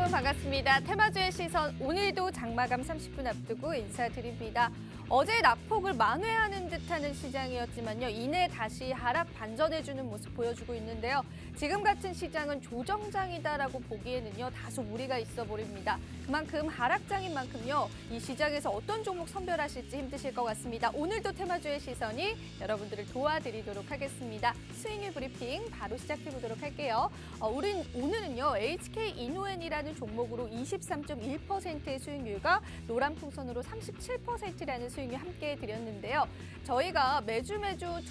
여러분 반갑습니다. 테마주의 시선 오늘도 장마감 30분 앞두고 인사드립니다. 어제 낙폭을 만회하는 듯하는 시장이었지만요. 이내 다시 하락 반전해주는 모습 보여주고 있는데요. 지금 같은 시장은 조정장이다라고 보기에는요. 다소 무리가 있어 보입니다. 그만큼 하락장인 만큼요. 이 시장에서 어떤 종목 선별하실지 힘드실 것 같습니다. 오늘도 테마주의 시선이 여러분들을 도와드리도록 하겠습니다. 수익률 브리핑 바로 시작해보도록 할게요. 오늘은요. HK 이노엔이라는 종목으로 23.1%의 수익률과 노란풍선으로 37%라는 수익률 함께 드렸는데요. 저희가 매주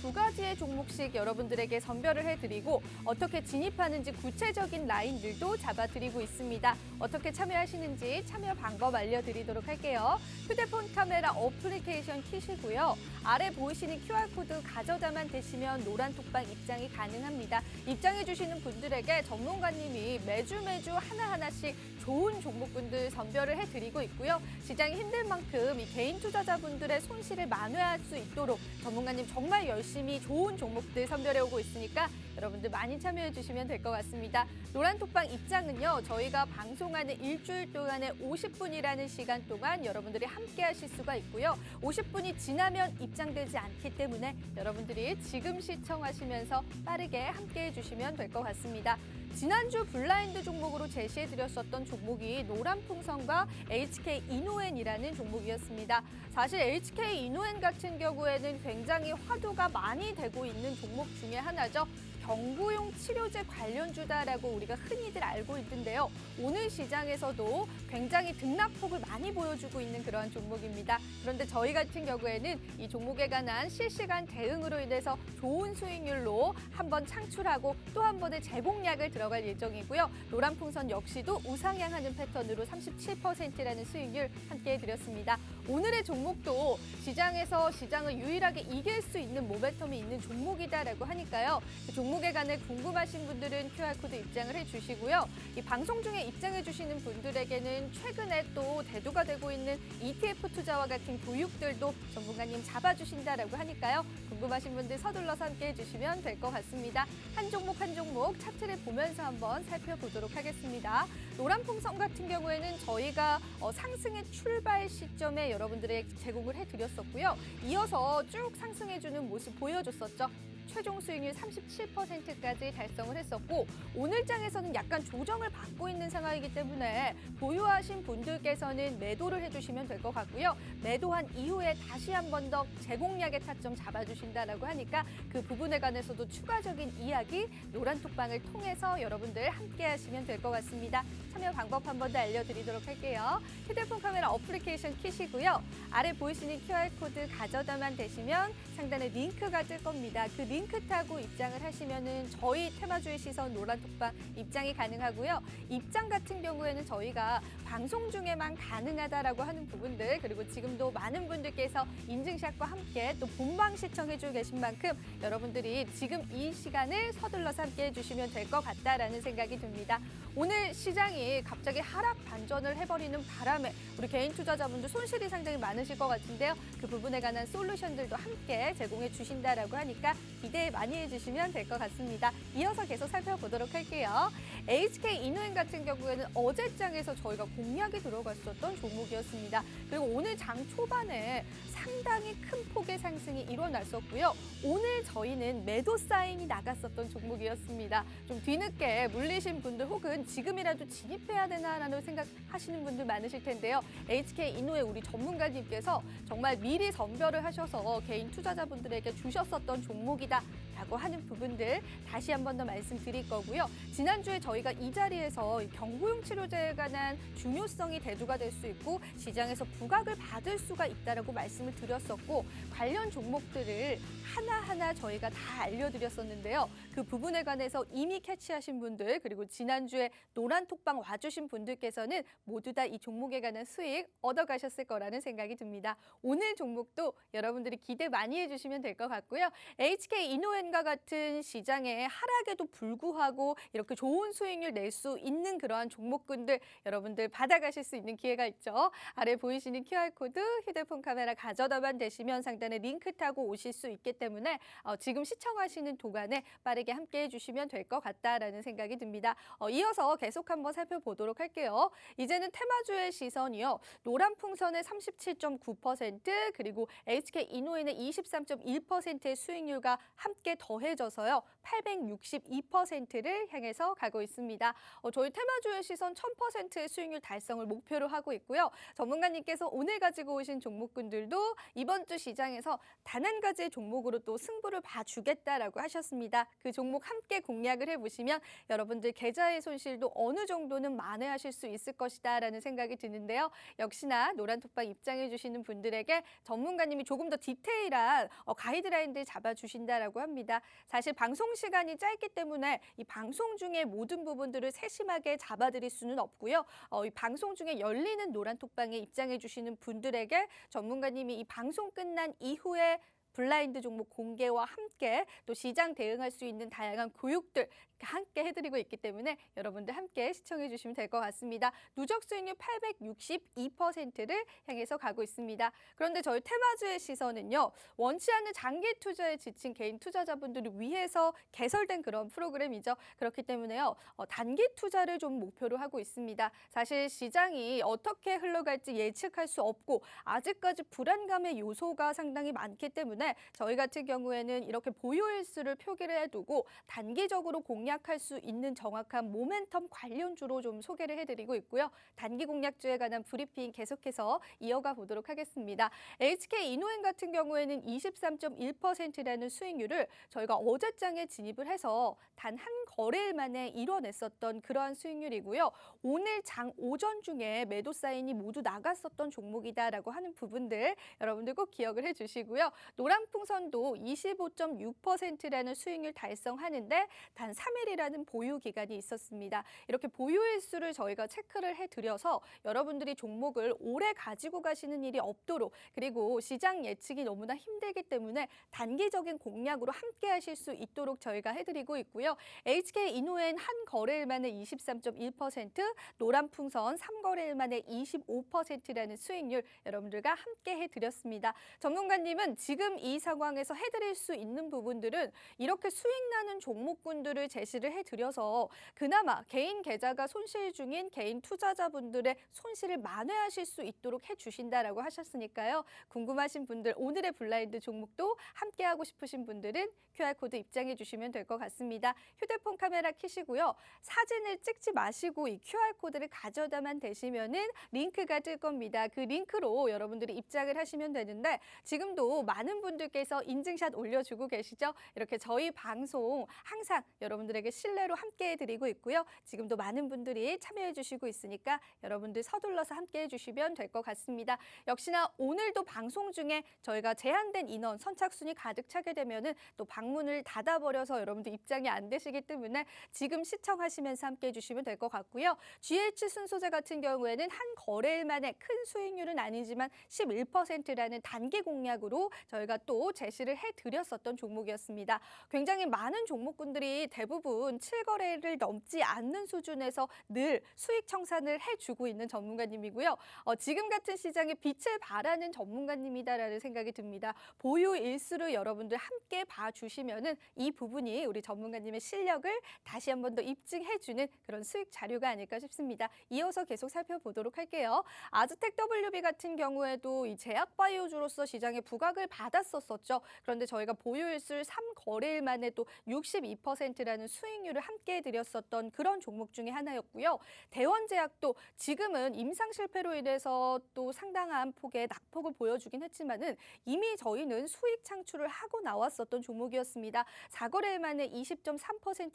두 가지의 종목씩 여러분들에게 선별을 해드리고 어떻게 진입하는지 구체적인 라인들도 잡아드리고 있습니다. 어떻게 참여하시는지 참여 방법 알려드리도록 할게요. 휴대폰 카메라 어플리케이션 키시고요. 아래 보이시는 QR코드 가져다만 되시면 노란톡방 입장이 가능합니다. 입장해 주시는 분들에게 전문가님이 매주 하나하나씩 좋은 종목군들 선별을 해드리고 있고요. 시장이 힘들 만큼 이 개인 투자자분들의 손실을 만회할 수 있도록 전문가님 정말 열심히 좋은 종목들 선별해 오고 있으니까 여러분들 많이 참여해 주시면 될 것 같습니다. 노란톡방 입장은요. 저희가 방송하는 일주일 동안에 50분이라는 시간 동안 여러분들이 함께 하실 수가 있고요. 50분이 지나면 입장되지 않기 때문에 여러분들이 지금 시청하시면서 빠르게 함께 해주시면 될 것 같습니다. 지난주 블라인드 종목으로 제시해드렸었던 종목이 노란풍선과 HK 이노엔이라는 종목이었습니다. 사실 HK 이노엔 같은 경우에는 굉장히 화두가 많이 되고 있는 종목 중에 하나죠. 경구용 치료제 관련주다라고 우리가 흔히들 알고 있는데요. 오늘 시장에서도 굉장히 등락폭을 많이 보여주고 있는 그러한 종목입니다. 그런데 저희 같은 경우에는 이 종목에 관한 실시간 대응으로 인해서 좋은 수익률로 한번 창출하고 또 한 번의 재공략을 들어갈 예정이고요. 노란풍선 역시도 우상향하는 패턴으로 37%라는 수익률 함께 해드렸습니다. 오늘의 종목도 시장에서 시장을 유일하게 이길 수 있는 모멘텀이 있는 종목이다라고 하니까요. 그 종목에 관해 궁금하신 분들은 QR코드 입장을 해주시고요. 이 방송 중에 입장해 주시는 분들에게는 최근에 또 대두가 되고 있는 ETF 투자와 같은 교육들도 전문가님 잡아주신다라고 하니까요. 궁금하신 분들 서둘러서 함께 해주시면 될 것 같습니다. 한 종목 한 종목 차트를 보면서 한번 살펴보도록 하겠습니다. 노란풍선 같은 경우에는 저희가 상승의 출발 시점에 여러분들에게 제공을 해드렸었고요. 이어서 쭉 상승해주는 모습 보여줬었죠. 최종 수익률 37%까지 달성을 했었고 오늘장에서는 약간 조정을 받고 있는 상황이기 때문에 보유하신 분들께서는 매도를 해주시면 될 것 같고요. 매도한 이후에 다시 한 번 더 재공략의 타점 잡아주신다라고 하니까 그 부분에 관해서도 추가적인 이야기 노란톡방을 통해서 여러분들 함께 하시면 될 것 같습니다. 참여 방법 한 번 더 알려드리도록 할게요. 휴대폰 카메라 어플리케이션 키시고요. 아래 보이시는 QR코드 가져다만 되시면 상단에 링크가 뜰 겁니다. 그 링크 타고 입장을 하시면은 저희 테마주의 시선 노란톡방 입장이 가능하고요. 입장 같은 경우에는 저희가 방송 중에만 가능하다라고 하는 부분들 그리고 지금도 많은 분들께서 인증샷과 함께 또 본방 시청해주고 계신 만큼 여러분들이 지금 이 시간을 서둘러서 함께 해주시면 될 것 같다라는 생각이 듭니다. 오늘 시장이 갑자기 하락 반전을 해버리는 바람에 우리 개인 투자자분들 손실이 상당히 많으실 것 같은데요. 그 부분에 관한 솔루션들도 함께 제공해 주신다라고 하니까 기대 많이 해주시면 될 것 같습니다. 이어서 계속 살펴보도록 할게요. HK 이노엔 같은 경우에는 어제장에서 저희가 공략이 들어갔었던 종목이었습니다. 그리고 오늘 장 초반에 상당히 큰 폭의 상승이 일어났었고요. 오늘 저희는 매도 사인이 나갔었던 종목이었습니다. 좀 뒤늦게 물리신 분들 혹은 지금이라도 진입해야 되나라는 생각하시는 분들 많으실 텐데요. HK 이노엔 우리 전문가님께서 정말 미리 선별을 하셔서 개인 투자자분들에게 주셨었던 종목이다라고 하는 부분들 다시 한 번 더 말씀드릴 거고요. 지난주에 저희가 이 자리에서 경구용 치료제에 관한 중요성이 대두가 될 수 있고 시장에서 부각을 받을 수가 있다라고 말씀을 드렸었고 관련 종목들을 하나하나 저희가 다 알려드렸었는데요. 그 부분에 관해서 이미 캐치하신 분들 그리고 지난주에 노란톡방 와주신 분들께서는 모두 다 이 종목에 관한 수익 얻어가셨을 거라는 생각이 듭니다. 오늘 종목도 여러분들이 기대 많이 해주시면 될 것 같고요. HK 이노엔 이노엔과 같은 시장의 하락에도 불구하고 이렇게 좋은 수익률 낼 수 있는 그러한 종목군들 여러분들 받아가실 수 있는 기회가 있죠. 아래 보이시는 QR코드 휴대폰 카메라 가져다만 되시면 상단에 링크 타고 오실 수 있기 때문에 지금 시청하시는 동안에 빠르게 함께해 주시면 될 것 같다라는 생각이 듭니다. 이어서 계속 한번 살펴보도록 할게요. 이제는 테마주의 시선이요. 노란풍선의 37.9% 그리고 HK 이노엔의 23.1%의 수익률과 함께 더해져서요. 862%를 향해서 가고 있습니다. 저희 테마주의 시선 1000%의 수익률 달성을 목표로 하고 있고요. 전문가님께서 오늘 가지고 오신 종목군들도 이번 주 시장에서 단 한 가지의 종목으로 또 승부를 봐주겠다라고 하셨습니다. 그 종목 함께 공략을 해보시면 여러분들 계좌의 손실도 어느 정도는 만회하실 수 있을 것이다라는 생각이 드는데요. 역시나 노란톡방 입장해 주시는 분들에게 전문가님이 조금 더 디테일한 가이드라인들 잡아주신다라고 합니다. 사실 방송 시간이 짧기 때문에 이 방송 중에 모든 부분들을 세심하게 잡아드릴 수는 없고요. 이 방송 중에 열리는 노란톡방에 입장해 주시는 분들에게 전문가님이 이 방송 끝난 이후에 블라인드 종목 공개와 함께 또 시장 대응할 수 있는 다양한 교육들 함께 해드리고 있기 때문에 여러분들 함께 시청해 주시면 될 것 같습니다. 누적 수익률 862%를 향해서 가고 있습니다. 그런데 저희 테마주의 시선은요. 원치 않는 장기 투자에 지친 개인 투자자분들을 위해서 개설된 그런 프로그램이죠. 그렇기 때문에요. 단기 투자를 좀 목표로 하고 있습니다. 사실 시장이 어떻게 흘러갈지 예측할 수 없고 아직까지 불안감의 요소가 상당히 많기 때문에 저희 같은 경우에는 이렇게 보유일수를 표기를 해두고 단기적으로 공략할 수 있는 정확한 모멘텀 관련주로 좀 소개를 해드리고 있고요. 단기 공략주에 관한 브리핑 계속해서 이어가 보도록 하겠습니다. HK 이노엔 같은 경우에는 23.1%라는 수익률을 저희가 어제장에 진입을 해서 단 한 거래일 만에 이뤄냈었던 그러한 수익률이고요. 오늘 장 오전 중에 매도 사인이 모두 나갔었던 종목이다라고 하는 부분들 여러분들 꼭 기억을 해주시고요. 노란풍선도 25.6%라는 수익률 달성하는데 단 3일이라는 보유 기간이 있었습니다. 이렇게 보유일수를 저희가 체크를 해드려서 여러분들이 종목을 오래 가지고 가시는 일이 없도록 그리고 시장 예측이 너무나 힘들기 때문에 단기적인 공략으로 함께 하실 수 있도록 저희가 해드리고 있고요. HK 이노엔 한 거래일 만에 23.1%, 노란풍선 3거래일 만에 25%라는 수익률 여러분들과 함께 해드렸습니다. 전문가님은 지금 이 상황에서 해드릴 수 있는 부분들은 이렇게 수익 나는 종목군들을 제시를 해드려서 그나마 개인 계좌가 손실 중인 개인 투자자분들의 손실을 만회하실 수 있도록 해주신다라고 하셨으니까요. 궁금하신 분들 오늘의 블라인드 종목도 함께하고 싶으신 분들은 QR코드 입장해 주시면 될 것 같습니다. 휴대폰 카메라 켜시고요. 사진을 찍지 마시고 이 QR코드를 가져다만 되시면은 링크가 뜰 겁니다. 그 링크로 여러분들이 입장을 하시면 되는데 지금도 많은 분들께서 인증샷 올려주고 계시죠? 이렇게 저희 방송 항상 여러분들에게 신뢰로 함께 해드리고 있고요. 지금도 많은 분들이 참여해 주시고 있으니까 여러분들 서둘러서 함께 해주시면 될 것 같습니다. 역시나 오늘도 방송 중에 저희가 제한된 인원 선착순이 가득 차게 되면은 또 방문을 닫아버려서 여러분들 입장이 안 되시기 때문에 지금 시청하시면서 함께 해주시면 될 것 같고요. GH 순소재 같은 경우에는 한 거래일 만에 큰 수익률은 아니지만 11%라는 단기 공략으로 저희가 또 제시를 해드렸었던 종목이었습니다. 굉장히 많은 종목군들이 대부분 7거래를 넘지 않는 수준에서 늘 수익 청산을 해주고 있는 전문가님이고요. 지금 같은 시장에 빛을 발하는 전문가님이다라는 생각이 듭니다. 보유 일수를 여러분들 함께 봐주시면은 이 부분이 우리 전문가님의 실력을 다시 한 번 더 입증해주는 그런 수익 자료가 아닐까 싶습니다. 이어서 계속 살펴보도록 할게요. 아즈텍 WB 같은 경우에도 이 제약바이오주로서 시장에 부각을 받았었죠. 그런데 저희가 보유일수를 3거래일 만에 또 62%라는 수익률을 함께 해드렸었던 그런 종목 중에 하나였고요. 대원제약도 지금은 임상 실패로 인해서 또 상당한 폭의 낙폭을 보여주긴 했지만은 이미 저희는 수익 창출을 하고 나왔었던 종목이었습니다. 4거래일 만에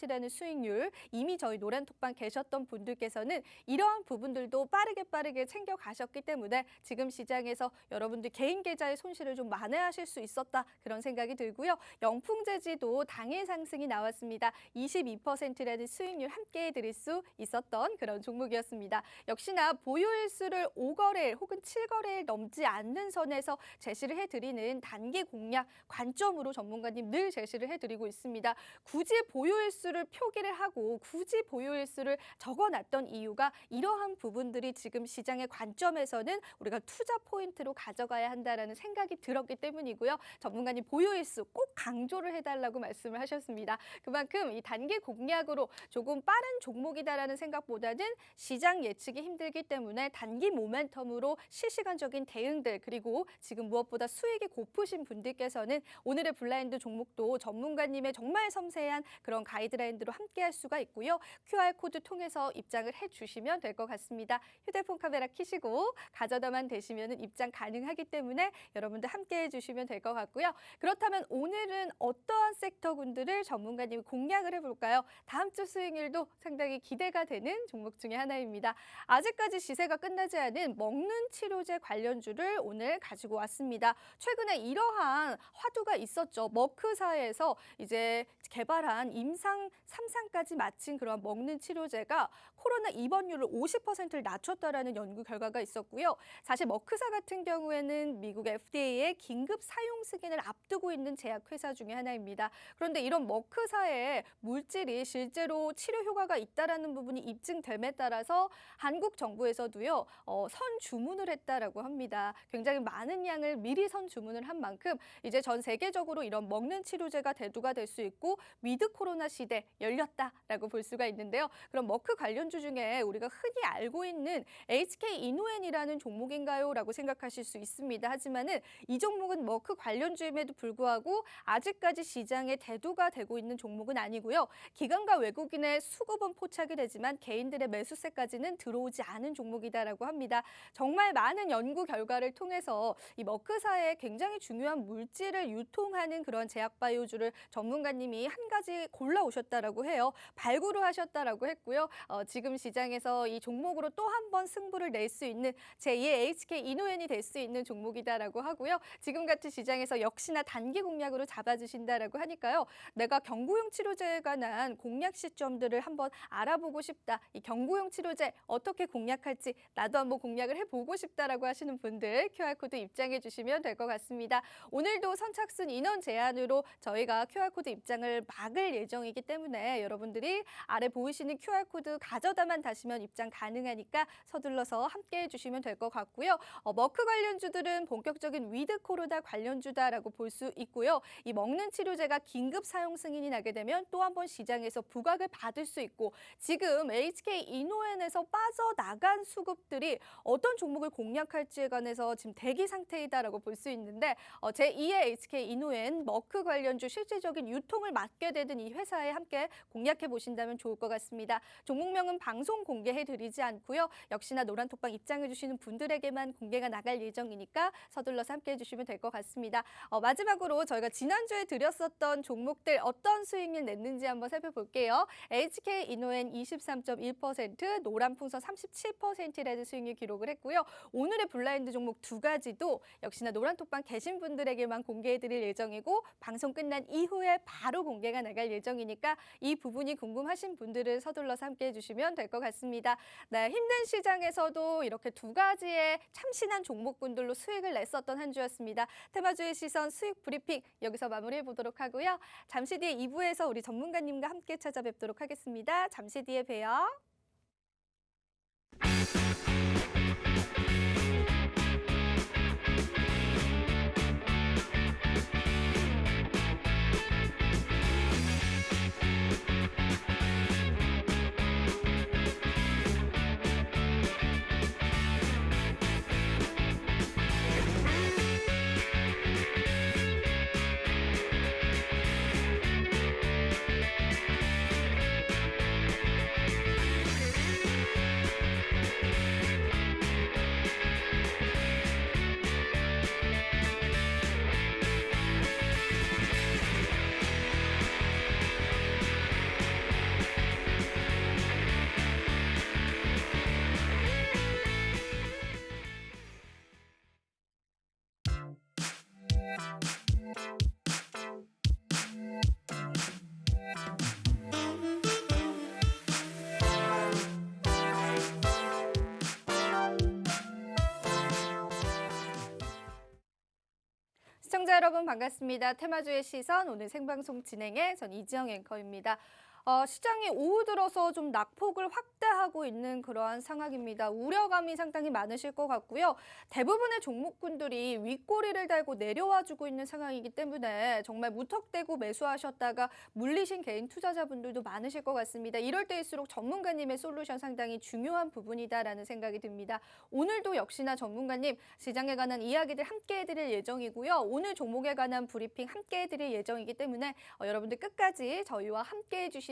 20%라는 수익률, 이미 저희 노란톡방 계셨던 분들께서는 이러한 부분들도 빠르게 챙겨가셨기 때문에 지금 시장에서 여러분들 개인 계좌의 손실을 좀 만회하실 수 있었다, 그런 생각이 들고요. 영풍재지도 당일 상승이 나왔습니다. 22%라는 수익률 함께 해드릴 수 있었던 그런 종목이었습니다. 역시나 보유일수를 5거래일 혹은 7거래일 넘지 않는 선에서 제시를 해드리는 단기 공략 관점으로 전문가님 늘 제시를 해드리고 있습니다. 굳이 보유일수를 표기를 하고 굳이 보유일수를 적어놨던 이유가 이러한 부분들이 지금 시장의 관점에서는 우리가 투자 포인트로 가져가야 한다라는 생각이 들었기 때문이고요. 전문가님 보유일수 꼭 강조를 해달라고 말씀을 하셨습니다. 그만큼 이 단기 공략으로 조금 빠른 종목이다라는 생각보다는 시장 예측이 힘들기 때문에 단기 모멘텀으로 실시간적인 대응들, 그리고 지금 무엇보다 수익이 고프신 분들께서는 오늘의 블라인드 종목도 전문가님의 정말 섬세한 그런 가이드라인으로 함께할 수가 있고요. QR코드 통해서 입장을 해주시면 될 것 같습니다. 휴대폰 카메라 켜시고 가져다만 되시면 입장 가능하기 때문에 여러분들 함께해 주시면 될 것 같고요. 그렇다면 오늘은 어떠한 섹터군들을 전문가님이 공략을 해볼까요? 다음 주 수익률도 상당히 기대가 되는 종목 중에 하나입니다. 아직까지 시세가 끝나지 않은 먹는 치료제 관련주를 오늘 가지고 왔습니다. 최근에 이러한 화두가 있었죠. 머크사에서 이제 개발한 임상 3상까지 마친 그런 먹는 치료제가 코로나 입원율을 50%를 낮췄다라는 연구 결과가 있었고요. 사실 머크사 같은 경우에는 미국 FDA의 긴급 사용 승인을 앞두고 있는 제약회사 중에 하나입니다. 그런데 이런 머크사의 물질이 실제로 치료 효과가 있다라는 부분이 입증됨에 따라서 한국 정부에서도요, 선 주문을 했다라고 합니다. 굉장히 많은 양을 미리 선 주문을 한 만큼 이제 전 세계적으로 이런 먹는 치료제가 대두가 될 수 있고 위드 코로나 시대 열렸다라고 볼 수가 있는데요. 그럼 머크 관련주 중에 우리가 흔히 알고 있는 HK 이노엔이라는 종목인가요? 라고 생각하실 수 있습니다. 하지만은 이 종목은 머크 관련주임에도 불구하고 아직까지 시장에 대두가 되고 있는 종목은 아니고요. 기관과 외국인의 수급은 포착이 되지만 개인들의 매수세까지는 들어오지 않은 종목이다라고 합니다. 정말 많은 연구 결과를 통해서 이 머크사의 굉장히 중요한 물질을 유통하는 그런 제약바이오주를 전문가님이 한 가지 골라오셨다라고 해요. 발굴을 하셨다라고 했고요. 지금 시장에서 이 종목으로 또 한 번 승부를 낼 수 있는 제2의 HK 이노엔이 될 수 있는 종목이다라고 하고요. 지금 같은 시장에서 역시나 단기 공략으로 잡아주신다라고 하니까요. 내가 경구용 치료제에 관한 공략 시점들을 한번 알아보고 싶다. 이 경구용 치료제 어떻게 공략할지 나도 한번 공략을 해보고 싶다라고 하시는 분들 QR코드 입장해 주시면 될 것 같습니다. 오늘도 선착순 인원 제한으로 저희가 QR코드 입장을 막을 예정이기 때문에 여러분들이 아래 보이시는 QR코드 가져다만 다시면 입장 가능하니까 서둘러서 함께해 주시면 될 것 같고요. 머크 관련주들은 본격적인 위드 코로나 관련주다라고 볼 수 있고요. 이 먹는 치료제가 긴급 사용 승인이 나게 되면 또 한 번 시장에서 부각을 받을 수 있고 지금 HK 이노엔에서 빠져나간 수급들이 어떤 종목을 공략할지에 관해서 지금 대기 상태이다라고 볼 수 있는데 제2의 HK 이노엔 머크 관련주 실질적인 유통을 맡게 되는 이 회사에 함께 공략해 보신다면 좋을 것 같습니다. 종목명은 방송 공개해 드리지 않고요. 역시나 노란톡방 입장해 주시는 분들에게만 공개가 나갈 예정이니까 서둘러서 함께 해주시면 될 것 같습니다. 마지막으로 저희가 지난주에 드렸었던 종목들 어떤 수익률 냈는지 한번 살펴볼게요. HK 이노엔 23.1%, 노란풍선 37%라는 수익률 기록을 했고요. 오늘의 블라인드 종목 두 가지도 역시나 노란톡방 계신 분들에게만 공개해드릴 예정이고 방송 끝난 이후에 바로 공개가 나갈 예정이니까 이 부분이 궁금하신 분들은 서둘러서 함께 해주시면 될 것 같습니다. 네, 힘든 시장에서도 이렇게 두 가지의 참신한 종목군들로 수익을 냈었던 한 주였습니다. 테마주의 시선 수익 브리핑 여기서 마무리해 보도록 하고요. 잠시 뒤에 2부에서 우리 전문가님과 함께 찾아뵙도록 하겠습니다. 잠시 뒤에 봬요. 여러분 반갑습니다. 테마주의 시선 오늘 생방송 진행의 전 이지영 앵커입니다. 시장이 오후 들어서 좀 낙폭을 확대하고 있는 그러한 상황입니다. 우려감이 상당히 많으실 것 같고요. 대부분의 종목군들이 윗꼬리를 달고 내려와주고 있는 상황이기 때문에 정말 무턱대고 매수하셨다가 물리신 개인 투자자분들도 많으실 것 같습니다. 이럴 때일수록 전문가님의 솔루션 상당히 중요한 부분이다라는 생각이 듭니다. 오늘도 역시나 전문가님 시장에 관한 이야기들 함께 해드릴 예정이고요. 오늘 종목에 관한 브리핑 함께 해드릴 예정이기 때문에 여러분들 끝까지 저희와 함께 해주시면은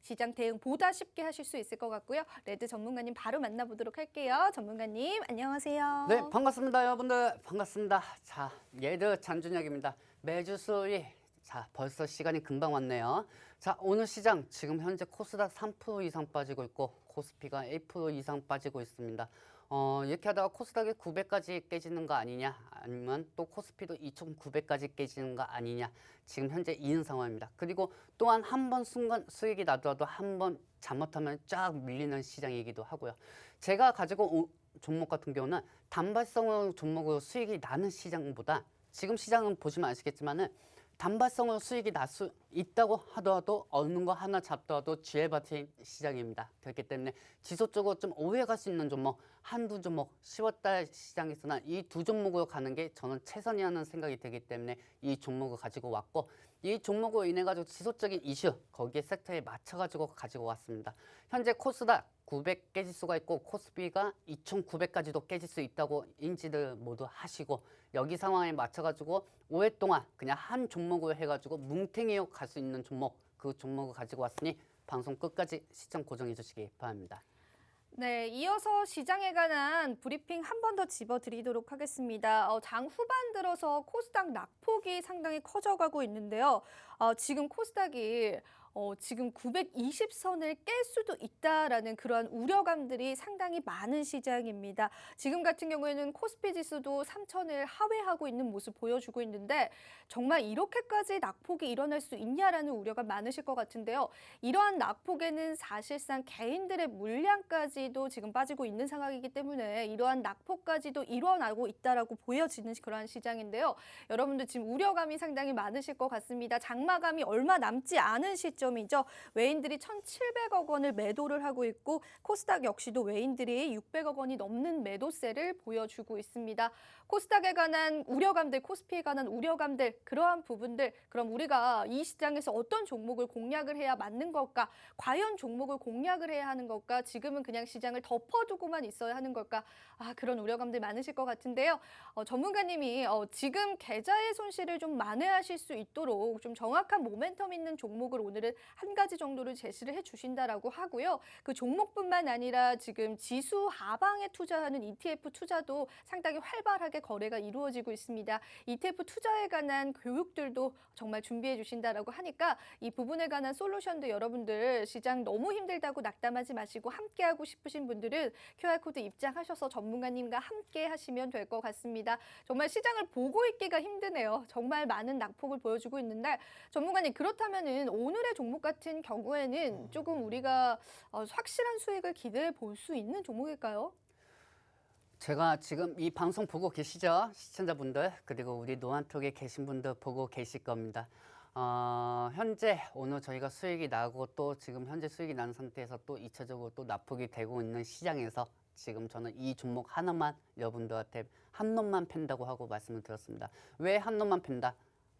시장 대응 보다 쉽게 하실 수 있을 것 같고요. 레드 전문가님 바로 만나보도록 할게요. 전문가님 안녕하세요. 네, 반갑습니다. 여러분들 반갑습니다. 자, 레드 장준혁입니다. 매주 수요일 자, 벌써 시간이 금방 왔네요. 자, 오늘 시장 지금 현재 코스닥 3% 이상 빠지고 있고 코스피가 1% 이상 빠지고 있습니다. 이렇게 하다가 코스닥이 900까지 깨지는 거 아니냐, 아니면 또 코스피도 2,900까지 깨지는 거 아니냐, 지금 현재 이는 상황입니다. 그리고 또한 한 번 순간 수익이 나더라도 한 번 잘못하면 쫙 밀리는 시장이기도 하고요. 제가 가지고 종목 같은 경우는 단발성으로 종목으로 수익이 나는 시장보다 지금 시장은 보시면 아시겠지만은 단발성으로 수익이 날 수 있다고 하더라도 어느 거 하나 잡더라도 쥐해받힌 시장입니다. 그렇기 때문에 지속적으로 좀 오해갈 수 있는 종목 한두 종목 10월달 시장에서는 이 두 종목으로 가는 게 저는 최선이라는 생각이 들기 때문에 이 종목을 가지고 왔고 이 종목으로 인해 가지고 지속적인 이슈 거기에 섹터에 맞춰 가지고 왔습니다. 현재 코스닥 900 깨질 수가 있고 코스피가 2,900까지도 깨질 수 있다고 인지를 모두 하시고 여기 상황에 맞춰가지고 5회 동안 그냥 한 종목을 해가지고 뭉탱이로 갈 수 있는 종목 그 종목을 가지고 왔으니 방송 끝까지 시청 고정해 주시기 바랍니다. 네, 이어서 시장에 관한 브리핑 한 번 더 짚어드리도록 하겠습니다. 장 후반 들어서 코스닥 낙폭이 상당히 커져가고 있는데요. 지금 코스닥이 지금 920선을 깰 수도 있다라는 그러한 우려감들이 상당히 많은 시장입니다. 지금 같은 경우에는 코스피 지수도 3,000을 하회하고 있는 모습 보여주고 있는데 정말 이렇게까지 낙폭이 일어날 수 있냐라는 우려가 많으실 것 같은데요. 이러한 낙폭에는 사실상 개인들의 물량까지도 지금 빠지고 있는 상황이기 때문에 이러한 낙폭까지도 일어나고 있다라고 보여지는 그러한 시장인데요. 여러분들 지금 우려감이 상당히 많으실 것 같습니다. 장마감이 얼마 남지 않은 시점이죠. 외인들이 1,700억 원을 매도를 하고 있고 코스닥 역시도 외인들이 600억 원이 넘는 매도세를 보여주고 있습니다. 코스닥에 관한 우려감들, 코스피에 관한 우려감들, 그러한 부분들, 그럼 우리가 이 시장에서 어떤 종목을 공략을 해야 맞는 걸까? 과연 종목을 공략을 해야 하는 걸까? 지금은 그냥 시장을 덮어두고만 있어야 하는 걸까? 그런 우려감들 많으실 것 같은데요. 전문가님이 지금 계좌의 손실을 좀 만회하실 수 있도록 좀 정확한 모멘텀 있는 종목을 오늘은 한 가지 정도를 제시를 해주신다라고 하고요. 그 종목뿐만 아니라 지금 지수 하방에 투자하는 ETF 투자도 상당히 활발하게 거래가 이루어지고 있습니다. ETF 투자에 관한 교육들도 정말 준비해 주신다라고 하니까 이 부분에 관한 솔루션도 여러분들 시장 너무 힘들다고 낙담하지 마시고 함께하고 싶으신 분들은 QR코드 입장하셔서 전문가님과 함께 하시면 될 것 같습니다. 정말 시장을 보고 있기가 힘드네요. 정말 많은 낙폭을 보여주고 있는데 전문가님 그렇다면은 오늘의 종목 같은 경우에는 조금 우리가 확실한 수익을 기대해 볼 수 있는 종목일까요? 제가 지금 이 방송 보고 계시죠? 시청자분들 그리고 우리 노안톡에 계신 분들 보고 계실 겁니다. 현재 오늘 저희가 수익이 나고 또 지금 현재 수익이 난 상태에서 또 2차적으로 또 납폭이 되고 있는 시장에서 지금 저는 이 종목 하나만 여러분들한테 한 놈만 팬다고 하고 말씀을 드렸습니다. 왜 한 놈만 팬다?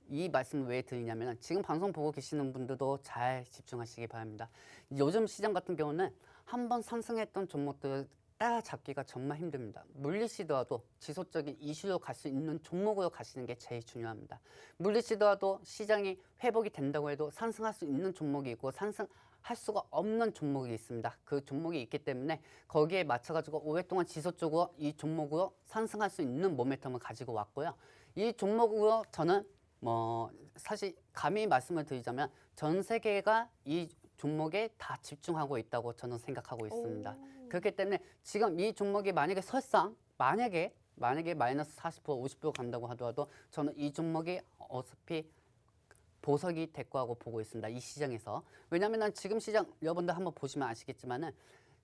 이 말씀을 왜 드리냐면 지금 방송 보고 계시는 분들도 잘 집중하시기 바랍니다. 요즘 시장 같은 경우는 한번 상승했던 종목들 따라잡기가 정말 힘듭니다. 물리시더라도 지속적인 이슈로 갈 수 있는 종목으로 가시는 게 제일 중요합니다. 물리시더라도 시장이 회복이 된다고 해도 상승할 수 있는 종목이 있고 상승할 수가 없는 종목이 있습니다. 그 종목이 있기 때문에 거기에 맞춰가지고 오랫동안 지속적으로 이 종목으로 상승할 수 있는 모멘텀을 가지고 왔고요. 이 종목으로 저는 사실 감히 말씀을 드리자면 전 세계가 이 종목에 다 집중하고 있다고 저는 생각하고 있습니다. 그렇기 때문에 지금 이 종목이 만약에 설상 만약에 마이너스 40% 50% 간다고 하더라도 저는 이 종목이 어차피 보석이 될 거라고 보고 있습니다. 이 시장에서. 왜냐하면 지금 시장 여러분들 한번 보시면 아시겠지만은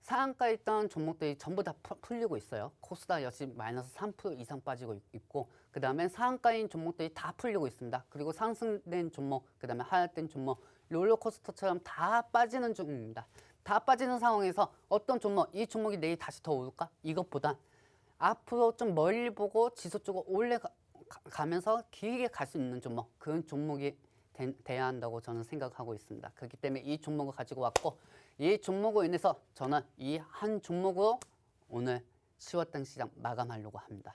상한가에 있던 종목들이 전부 다 풀리고 있어요. 코스닥 역시 마이너스 3% 이상 빠지고 있고, 그 다음에 상한가인 종목들이 다 풀리고 있습니다. 그리고 상승된 종목, 그 다음에 하락된 종목, 롤러코스터처럼 다 빠지는 중입니다. 다 빠지는 상황에서 어떤 종목, 이 종목이 내일 다시 더 오를까? 이것보단 앞으로 좀 멀리 보고 지속적으로 올라가면서 길게 갈 수 있는 종목, 그런 종목이 돼야 한다고 저는 생각하고 있습니다. 그렇기 때문에 이 종목을 가지고 왔고, 이 종목으로 인해서 저는 이 한 종목으로 오늘 10월달 시장 마감하려고 합니다.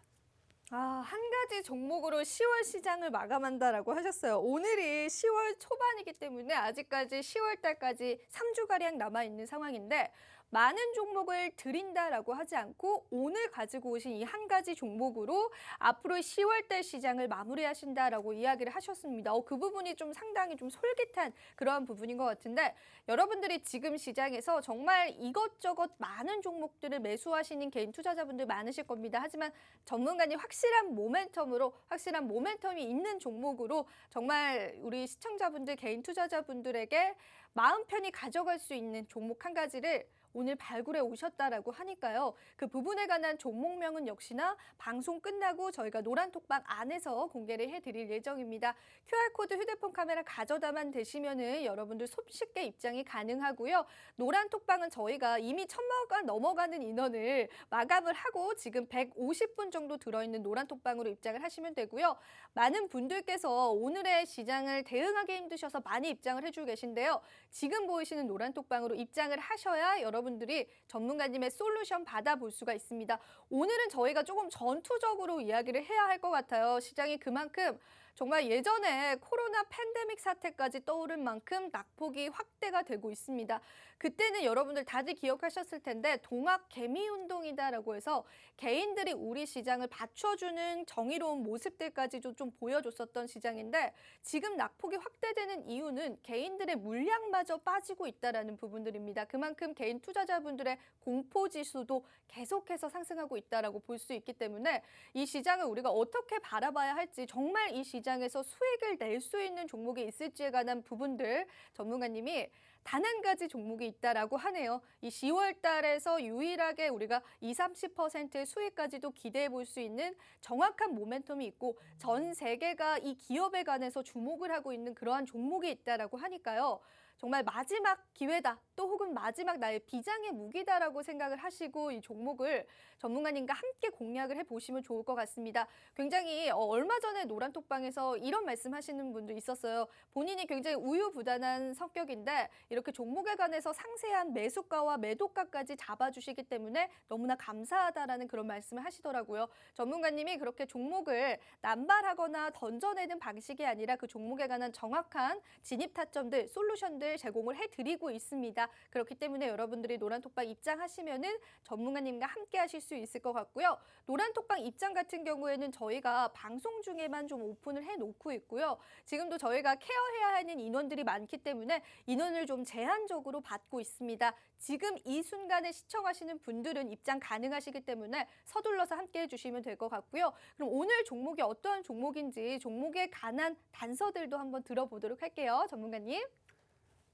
한 가지 종목으로 10월 시장을 마감한다라고 하셨어요. 오늘이 10월 초반이기 때문에 아직까지 10월 달까지 3주가량 남아있는 상황인데 많은 종목을 드린다라고 하지 않고 오늘 가지고 오신 이 한 가지 종목으로 앞으로 10월 달 시장을 마무리하신다라고 이야기를 하셨습니다. 그 부분이 좀 상당히 좀 솔깃한 그러한 부분인 것 같은데 여러분들이 지금 시장에서 정말 이것저것 많은 종목들을 매수하시는 개인 투자자분들 많으실 겁니다. 하지만 전문가님 확실한 모멘텀이 있는 종목으로 정말 우리 시청자분들, 개인 투자자분들에게 마음 편히 가져갈 수 있는 종목 한 가지를 오늘 발굴해 오셨다라고 하니까요. 그 부분에 관한 종목명은 역시나 방송 끝나고 저희가 노란톡방 안에서 공개를 해드릴 예정입니다. QR코드 휴대폰 카메라 가져다만 되시면은 여러분들 손쉽게 입장이 가능하고요. 노란톡방은 저희가 이미 1000명가 넘어가는 인원을 마감을 하고 지금 150분 정도 들어있는 노란톡방으로 입장을 하시면 되고요. 많은 분들께서 오늘의 시장을 대응하기 힘드셔서 많이 입장을 해주고 계신데요. 지금 보이시는 노란톡방으로 입장을 하셔야 여러분들이 전문가님의 솔루션 받아볼 수가 있습니다. 오늘은 저희가 조금 전투적으로 이야기를 해야 할 것 같아요. 시장이 그만큼 정말 예전에 코로나 팬데믹 사태까지 떠오른 만큼 낙폭이 확대가 되고 있습니다. 그때는 여러분들 다들 기억하셨을 텐데 동학 개미 운동이다라고 해서 개인들이 우리 시장을 받쳐주는 정의로운 모습들까지도 좀 보여줬었던 시장인데 지금 낙폭이 확대되는 이유는 개인들의 물량마저 빠지고 있다라는 부분들입니다. 그만큼 개인 투자자분들의 공포지수도 계속해서 상승하고 있다라고 볼 수 있기 때문에 이 시장을 우리가 어떻게 바라봐야 할지 정말 이 시장에서 수익을 낼 수 있는 종목이 있을지에 관한 부분들 전문가님이 단 한 가지 종목이 있다라고 하네요. 이 10월 달에서 유일하게 우리가 20~30%의 수익까지도 기대해 볼 수 있는 정확한 모멘텀이 있고 전 세계가 이 기업에 관해서 주목을 하고 있는 그러한 종목이 있다라고 하니까요. 정말 마지막 기회다, 또 혹은 마지막 나의 비장의 무기다라고 생각을 하시고 이 종목을 전문가님과 함께 공략을 해보시면 좋을 것 같습니다. 굉장히 얼마 전에 노란톡방에서 이런 말씀하시는 분도 있었어요. 본인이 굉장히 우유부단한 성격인데 이렇게 종목에 관해서 상세한 매수가와 매도가까지 잡아주시기 때문에 너무나 감사하다라는 그런 말씀을 하시더라고요. 전문가님이 그렇게 종목을 남발하거나 던져내는 방식이 아니라 그 종목에 관한 정확한 진입 타점들, 솔루션들 제공을 해드리고 있습니다. 그렇기 때문에 여러분들이 노란톡방 입장하시면은 전문가님과 함께 하실 수 있을 것 같고요. 노란톡방 입장 같은 경우에는 저희가 방송 중에만 좀 오픈을 해놓고 있고요. 지금도 저희가 케어해야 하는 인원들이 많기 때문에 인원을 좀 제한적으로 받고 있습니다. 지금 이 순간에 시청하시는 분들은 입장 가능하시기 때문에 서둘러서 함께 해주시면 될 것 같고요. 그럼 오늘 종목이 어떠한 종목인지 종목에 관한 단서들도 한번 들어보도록 할게요. 전문가님.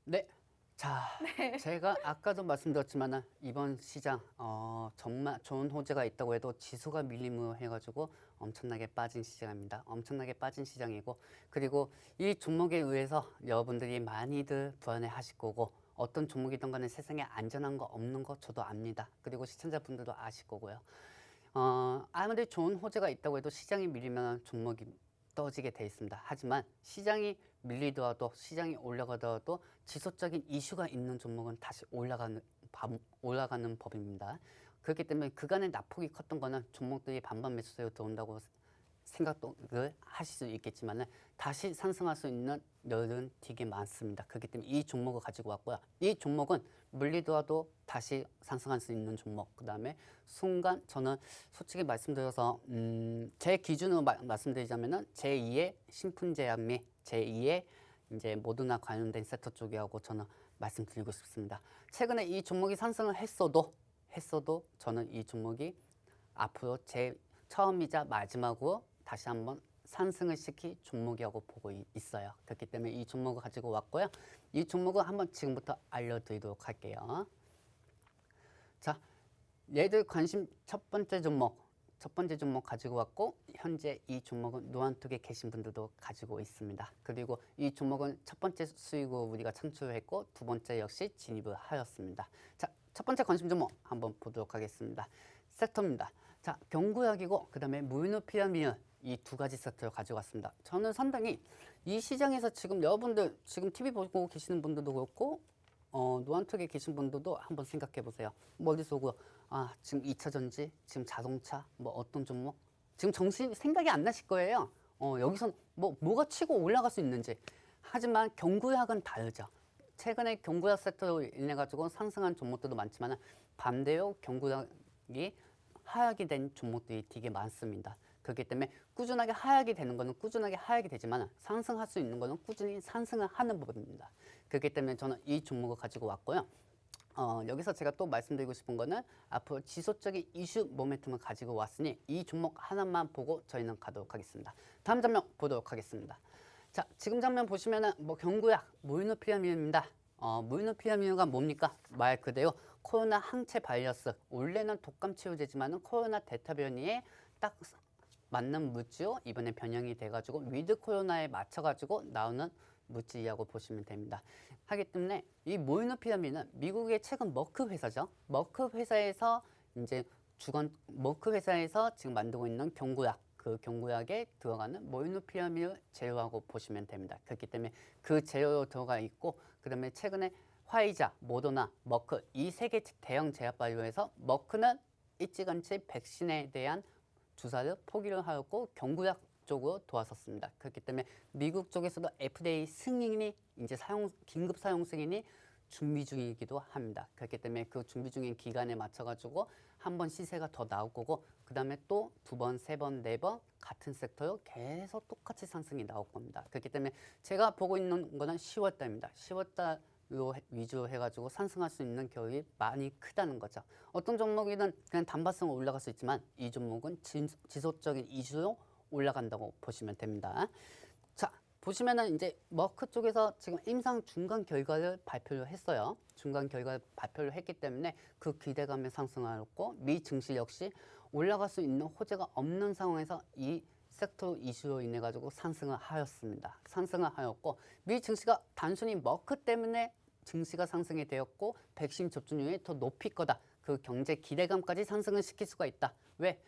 네. 자, 제가 아까도 말씀드렸지만 이번 시장 정말 좋은 호재가 있다고 해도 지수가 밀림으로 해가지고 엄청나게 빠진 시장입니다. 엄청나게 빠진 시장이고 그리고 이 종목에 의해서 여러분들이 많이들 불안해하실 거고 어떤 종목이든 간에 세상에 안전한 거 없는 거 저도 압니다. 그리고 시청자분들도 아실 거고요. 아무리 좋은 호재가 있다고 해도 시장이 밀리면 종목이 떨어지게 돼 있습니다. 하지만 시장이 밀리더라도 시장이 올라가더라도 지속적인 이슈가 있는 종목은 다시 올라가는 법입니다. 그렇기 때문에 그간의 낙폭이 컸던 거는 종목들이 반반 매수세로 들어온다고 생각을 하실 수 있겠지만 다시 상승할 수 있는 여력은 되게 많습니다. 그렇기 때문에 이 종목을 가지고 왔고요. 이 종목은 물리더라도 다시 상승할 수 있는 종목. 그 다음에 순간 저는 솔직히 말씀드려서 제 기준으로 말씀드리자면은 제2의 신풍제약 및 제2의 이제 모더나 관련된 섹터 쪽이라고 저는 말씀드리고 싶습니다. 최근에 이 종목이 상승을 했어도 저는 이 종목이 앞으로 제 처음이자 마지막으로 다시 한번 상승을 시킬 종목이라고 보고 있어요. 그렇기 때문에 이 종목을 가지고 왔고요. 이 종목을 한번 지금부터 알려드리도록 할게요. 자, 얘들 관심 첫 번째 종목 가지고 왔고 현재 이 종목은 노안톡에 계신 분들도 가지고 있습니다. 그리고 이 종목은 첫 번째 수익으로 우리가 창출했고 두 번째 역시 진입을 하였습니다. 자, 첫 번째 관심 종목 한번 보도록 하겠습니다. 섹터입니다. 자, 경구약이고 그다음에 무이노피라미드 이 두 가지 섹터를 가지고 왔습니다. 저는 상당히 이 시장에서 지금 여러분들 지금 TV 보고 계시는 분들도 그렇고 노안톡에 계신 분들도 한번 생각해 보세요. 머릿속으로 지금 2차 전지, 지금 자동차, 뭐 어떤 종목 지금 정신 생각이 안 나실 거예요. 여기서 뭐가 치고 올라갈 수 있는지. 하지만 경구약은 다르죠. 최근에 경구약 섹터로 인해 가지고 상승한 종목들도 많지만 반대로 경구약이 하락이 된 종목들이 되게 많습니다. 그렇기 때문에 꾸준하게 하락이 되는 거는 꾸준하게 하락이 되지만 상승할 수 있는 거는 꾸준히 상승을 하는 부분입니다. 그렇기 때문에 저는 이 종목을 가지고 왔고요. 여기서 제가 또 말씀드리고 싶은 거는 앞으로 지속적인 이슈 모멘텀을 가지고 왔으니 이 종목 하나만 보고 저희는 가도록 하겠습니다. 다음 장면 보도록 하겠습니다. 자, 지금 장면 보시면은 경구약 모이노피라미드입니다. 모이노피라미드가 뭡니까? 말 그대로 코로나 항체 바이러스, 원래는 독감 치료제지만은 코로나 델타 변이에 딱 맞는 물질로 이번에 변형이 돼가지고 위드 코로나에 맞춰가지고 나오는 물질이라고 보시면 됩니다. 하기 때문에 이 모이노피라미드는 미국의 최근 머크 회사죠. 머크 회사에서 이제 머크 회사에서 지금 만들고 있는 경구약, 그 경구약에 들어가는 모이노피라미드 재료라고 보시면 됩니다. 그렇기 때문에 그 재료로 들어가 있고 그다음에 최근에 화이자, 모더나, 머크 이 세 개 대형 제약 바이오에서 머크는 일찌감치 백신에 대한 주사를 포기를 하였고 경구약 쪽으로 도왔었습니다. 그렇기 때문에 미국 쪽에서도 FDA 승인이 이제 긴급 사용 승인이 준비 중이기도 합니다. 그렇기 때문에 그 준비 중인 기간에 맞춰가지고 한 번 시세가 더 나올 거고 그 다음에 또 두 번, 세 번, 네 번 같은 섹터로 계속 똑같이 상승이 나올 겁니다. 그렇기 때문에 제가 보고 있는 거는 10월달입니다. 10월달로 위주로 해가지고 상승할 수 있는 겨울이 많이 크다는 거죠. 어떤 종목이든 그냥 단발성으로 올라갈 수 있지만 이 종목은 지속적인 이슈로 올라간다고 보시면 됩니다. 자, 보시면은 이제 머크 쪽에서 지금 임상 중간 결과를 발표를 했어요. 중간 결과를 발표를 했기 때문에 그 기대감에 상승하였고 미 증시 역시 올라갈 수 있는 호재가 없는 상황에서 이 섹터 이슈로 인해 가지고 상승을 하였습니다. 상승을 하였고 미 증시가 단순히 머크 때문에 증시가 상승이 되었고 백신 접종률이 더 높일 거다. 그 경제 기대감까지 상승을 시킬 수가 있다. 왜?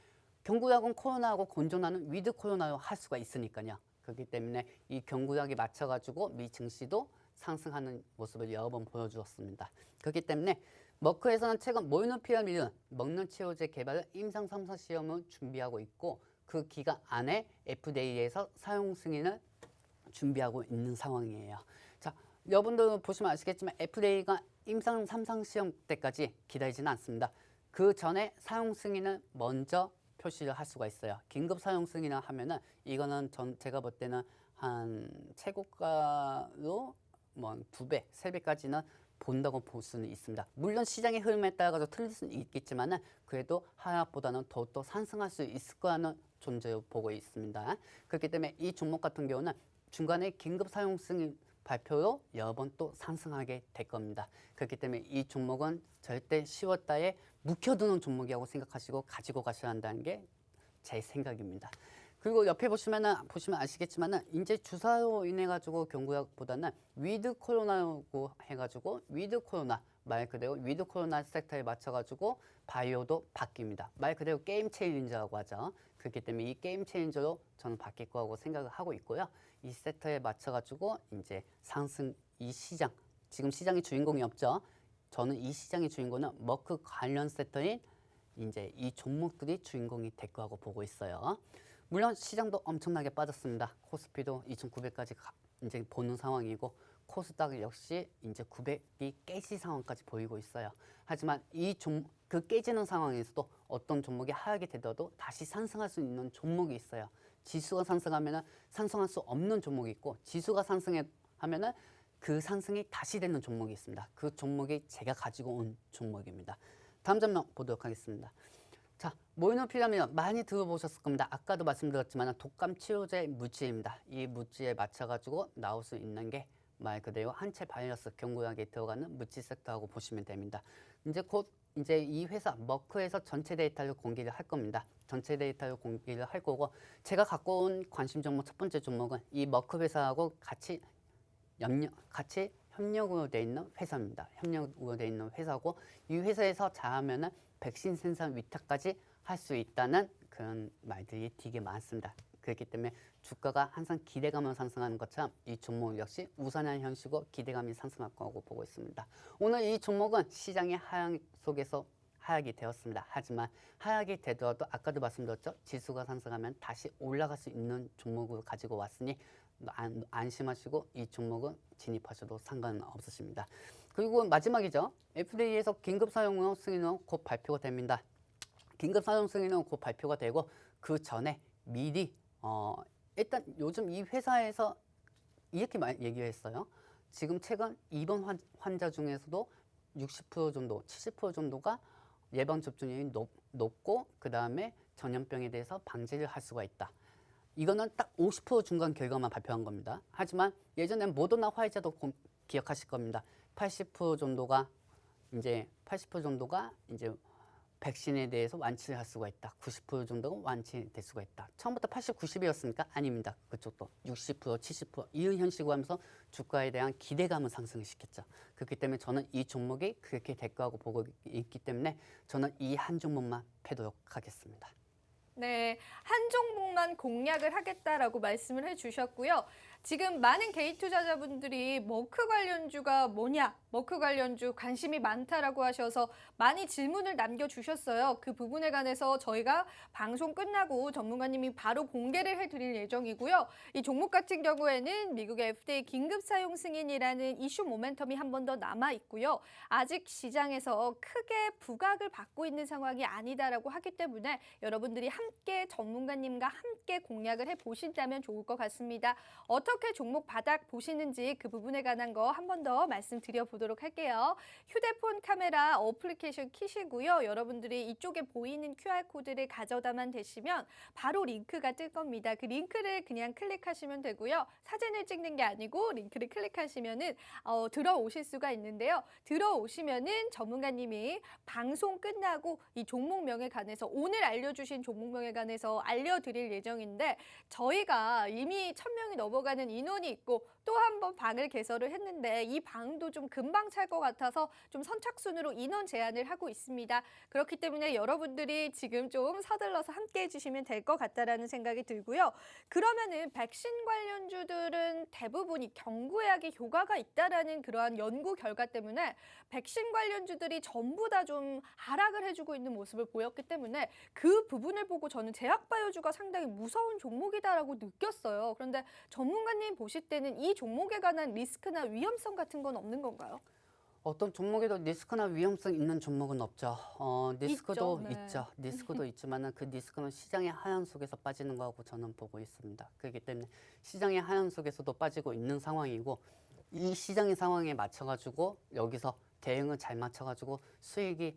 경구약은 코로나하고 공존하는 위드 코로나로 할 수가 있으니까요. 그렇기 때문에 이 경구약에 맞춰가지고 미 증시도 상승하는 모습을 여러 번 보여주었습니다. 그렇기 때문에 머크에서는 최근 모이노피라미드 먹는 치료제 개발을 임상 3사 시험을 준비하고 있고 그 기간 안에 FDA에서 사용 승인을 준비하고 있는 상황이에요. 자, 여러분들 보시면 아시겠지만 FDA가 임상 3상 시험 때까지 기다리지는 않습니다. 그 전에 사용 승인을 먼저 표시를 할 수가 있어요. 긴급 사용 승인을 하면은 이거는 제가 볼 때는 한 최고가로 뭐 2배, 3배까지는 본다고 볼 수는 있습니다. 물론 시장의 흐름에 따라서 틀릴 수는 있겠지만은 그래도 하락보다는 더욱더 상승할 수 있을 거라는 존재로 보고 있습니다. 그렇기 때문에 이 종목 같은 경우는 중간에 긴급 사용 승인 발표로 여러 번 또 상승하게 될 겁니다. 그렇기 때문에 이 종목은 절대 10월 달에 묵혀두는 종목이라고 생각하시고 가지고 가셔야 한다는 게 제 생각입니다. 그리고 옆에 보시면 아시겠지만은 이제 주사로 인해 가지고 경구약보다는 위드 코로나라고 해가지고 위드 코로나 말 그대로 위드 코로나 섹터에 맞춰가지고 바이오도 바뀝니다. 말 그대로 게임 체인저라고 하죠. 그렇기 때문에 이 게임 체인저로 저는 바뀔 거라고 생각을 하고 있고요. 이 섹터에 맞춰가지고 이제 상승 이 시장 지금 시장의 주인공이 없죠. 저는 이 시장의 주인공은 머크 관련 섹터인 이제 이 종목들이 주인공이 될 거라고 보고 있어요. 물론 시장도 엄청나게 빠졌습니다. 코스피도 2,900까지 이제 보는 상황이고 코스닥 역시 이제 900이 깨질 상황까지 보이고 있어요. 하지만 그 깨지는 상황에서도 어떤 종목이 하락이 되더라도 다시 상승할 수 있는 종목이 있어요. 지수가 상승하면은 상승할 수 없는 종목이 있고 지수가 상승하면은 그 상승이 다시 되는 종목이 있습니다. 그 종목이 제가 가지고 온 종목입니다. 다음 장면 보도록 하겠습니다. 자, 모이노피라미드 많이 들어보셨을 겁니다. 아까도 말씀드렸지만 독감 치료제 물질입니다. 이 물질에 맞춰가지고 나올 수 있는 게 말 그대로 항체 바이러스 경구약에 들어가는 물질 섹터라고 보시면 됩니다. 이제 곧 이제 이 회사 머크에서 전체 데이터를 공개를 할 겁니다. 전체 데이터를 공개를 할 거고 제가 갖고 온 관심 종목 첫 번째 종목은 이 머크 회사하고 같이 협력으로 돼 있는 회사입니다. 협력으로 돼 있는 회사고 이 회사에서 잘하면은 백신 생산 위탁까지 할 수 있다는 그런 말들이 되게 많습니다. 그렇기 때문에 주가가 항상 기대감을 상승하는 것처럼 이 종목 역시 우선한 형식으로 기대감이 상승할 거라고 보고 있습니다. 오늘 이 종목은 시장의 하향 속에서 하락이 되었습니다. 하지만 하락이 되더라도 아까도 말씀드렸죠. 지수가 상승하면 다시 올라갈 수 있는 종목을 가지고 왔으니 안심하시고 이 종목은 진입하셔도 상관은 없으십니다. 그리고 마지막이죠. FDA에서 긴급 사용료 승인은 곧 발표가 됩니다. 긴급 사용 승인은 곧 발표가 되고 그 전에 미리 일단 요즘 이 회사에서 이렇게 얘기했어요. 지금 최근 입원 환자 중에서도 60% 정도, 70% 정도가 예방 접종률이 높고 그 다음에 전염병에 대해서 방지를 할 수가 있다. 이거는 딱 50% 중간 결과만 발표한 겁니다. 하지만 예전에 모더나 화이자도 기억하실 겁니다. 80% 정도가 이제 백신에 대해서 완치를 할 수가 있다. 90% 정도가 완치될 수가 있다. 처음부터 80, 90이었습니까? 아닙니다. 그쪽도 60%, 70% 이런 형식으로 하면서 주가에 대한 기대감을 상승시켰죠. 그렇기 때문에 저는 이 종목이 그렇게 될 거라고 보고 있기 때문에 저는 이 한 종목만 패도록 하겠습니다. 네, 한 종목만 공략을 하겠다라고 말씀을 해주셨고요. 지금 많은 개인 투자자분들이 머크 관련주가 뭐냐, 머크 관련주 관심이 많다라고 하셔서 많이 질문을 남겨주셨어요. 그 부분에 관해서 저희가 방송 끝나고 전문가님이 바로 공개를 해드릴 예정이고요. 이 종목 같은 경우에는 미국의 FDA 긴급 사용 승인이라는 이슈 모멘텀이 한 번 더 남아 있고요. 아직 시장에서 크게 부각을 받고 있는 상황이 아니다라고 하기 때문에 여러분들이 함께 전문가님과 함께 공략을 해보신다면 좋을 것 같습니다. 어떻게 종목 바닥 보시는지 그 부분에 관한 거 한 번 더 말씀드려 보도록 할게요. 휴대폰 카메라 어플리케이션 키시고요. 여러분들이 이쪽에 보이는 QR코드를 가져다만 되시면 바로 링크가 뜰 겁니다. 그 링크를 그냥 클릭하시면 되고요. 사진을 찍는 게 아니고 링크를 클릭하시면은 들어오실 수가 있는데요. 들어오시면은 전문가님이 방송 끝나고 이 종목명에 관해서 오늘 알려주신 종목명에 관해서 알려드릴 예정인데 저희가 이미 1000명이 넘어가는 인원이 있고 또 한 번 방을 개설을 했는데 이 방도 좀 금방 찰 것 같아서 좀 선착순으로 인원 제한을 하고 있습니다. 그렇기 때문에 여러분들이 지금 좀 서둘러서 함께 해주시면 될 것 같다라는 생각이 들고요. 그러면은 백신 관련주들은 대부분이 경구약이 효과가 있다라는 그러한 연구 결과 때문에 백신 관련주들이 전부 다 좀 하락을 해주고 있는 모습을 보였기 때문에 그 부분을 보고 저는 제약바이오주가 상당히 무서운 종목이다라고 느꼈어요. 그런데 전문가님 보실 때는 이 종목에 관한 리스크나 위험성 같은 건 없는 건가요? 어떤 종목에도 리스크나 위험성 있는 종목은 없죠. 리스크도 있죠. 네. 있죠. 리스크도 있지만은 그 리스크는 시장의 하향 속에서 빠지는 거하고 저는 보고 있습니다. 그렇기 때문에 시장의 하향 속에서도 빠지고 있는 상황이고 이 시장의 상황에 맞춰가지고 여기서 대응을 잘 맞춰가지고 수익을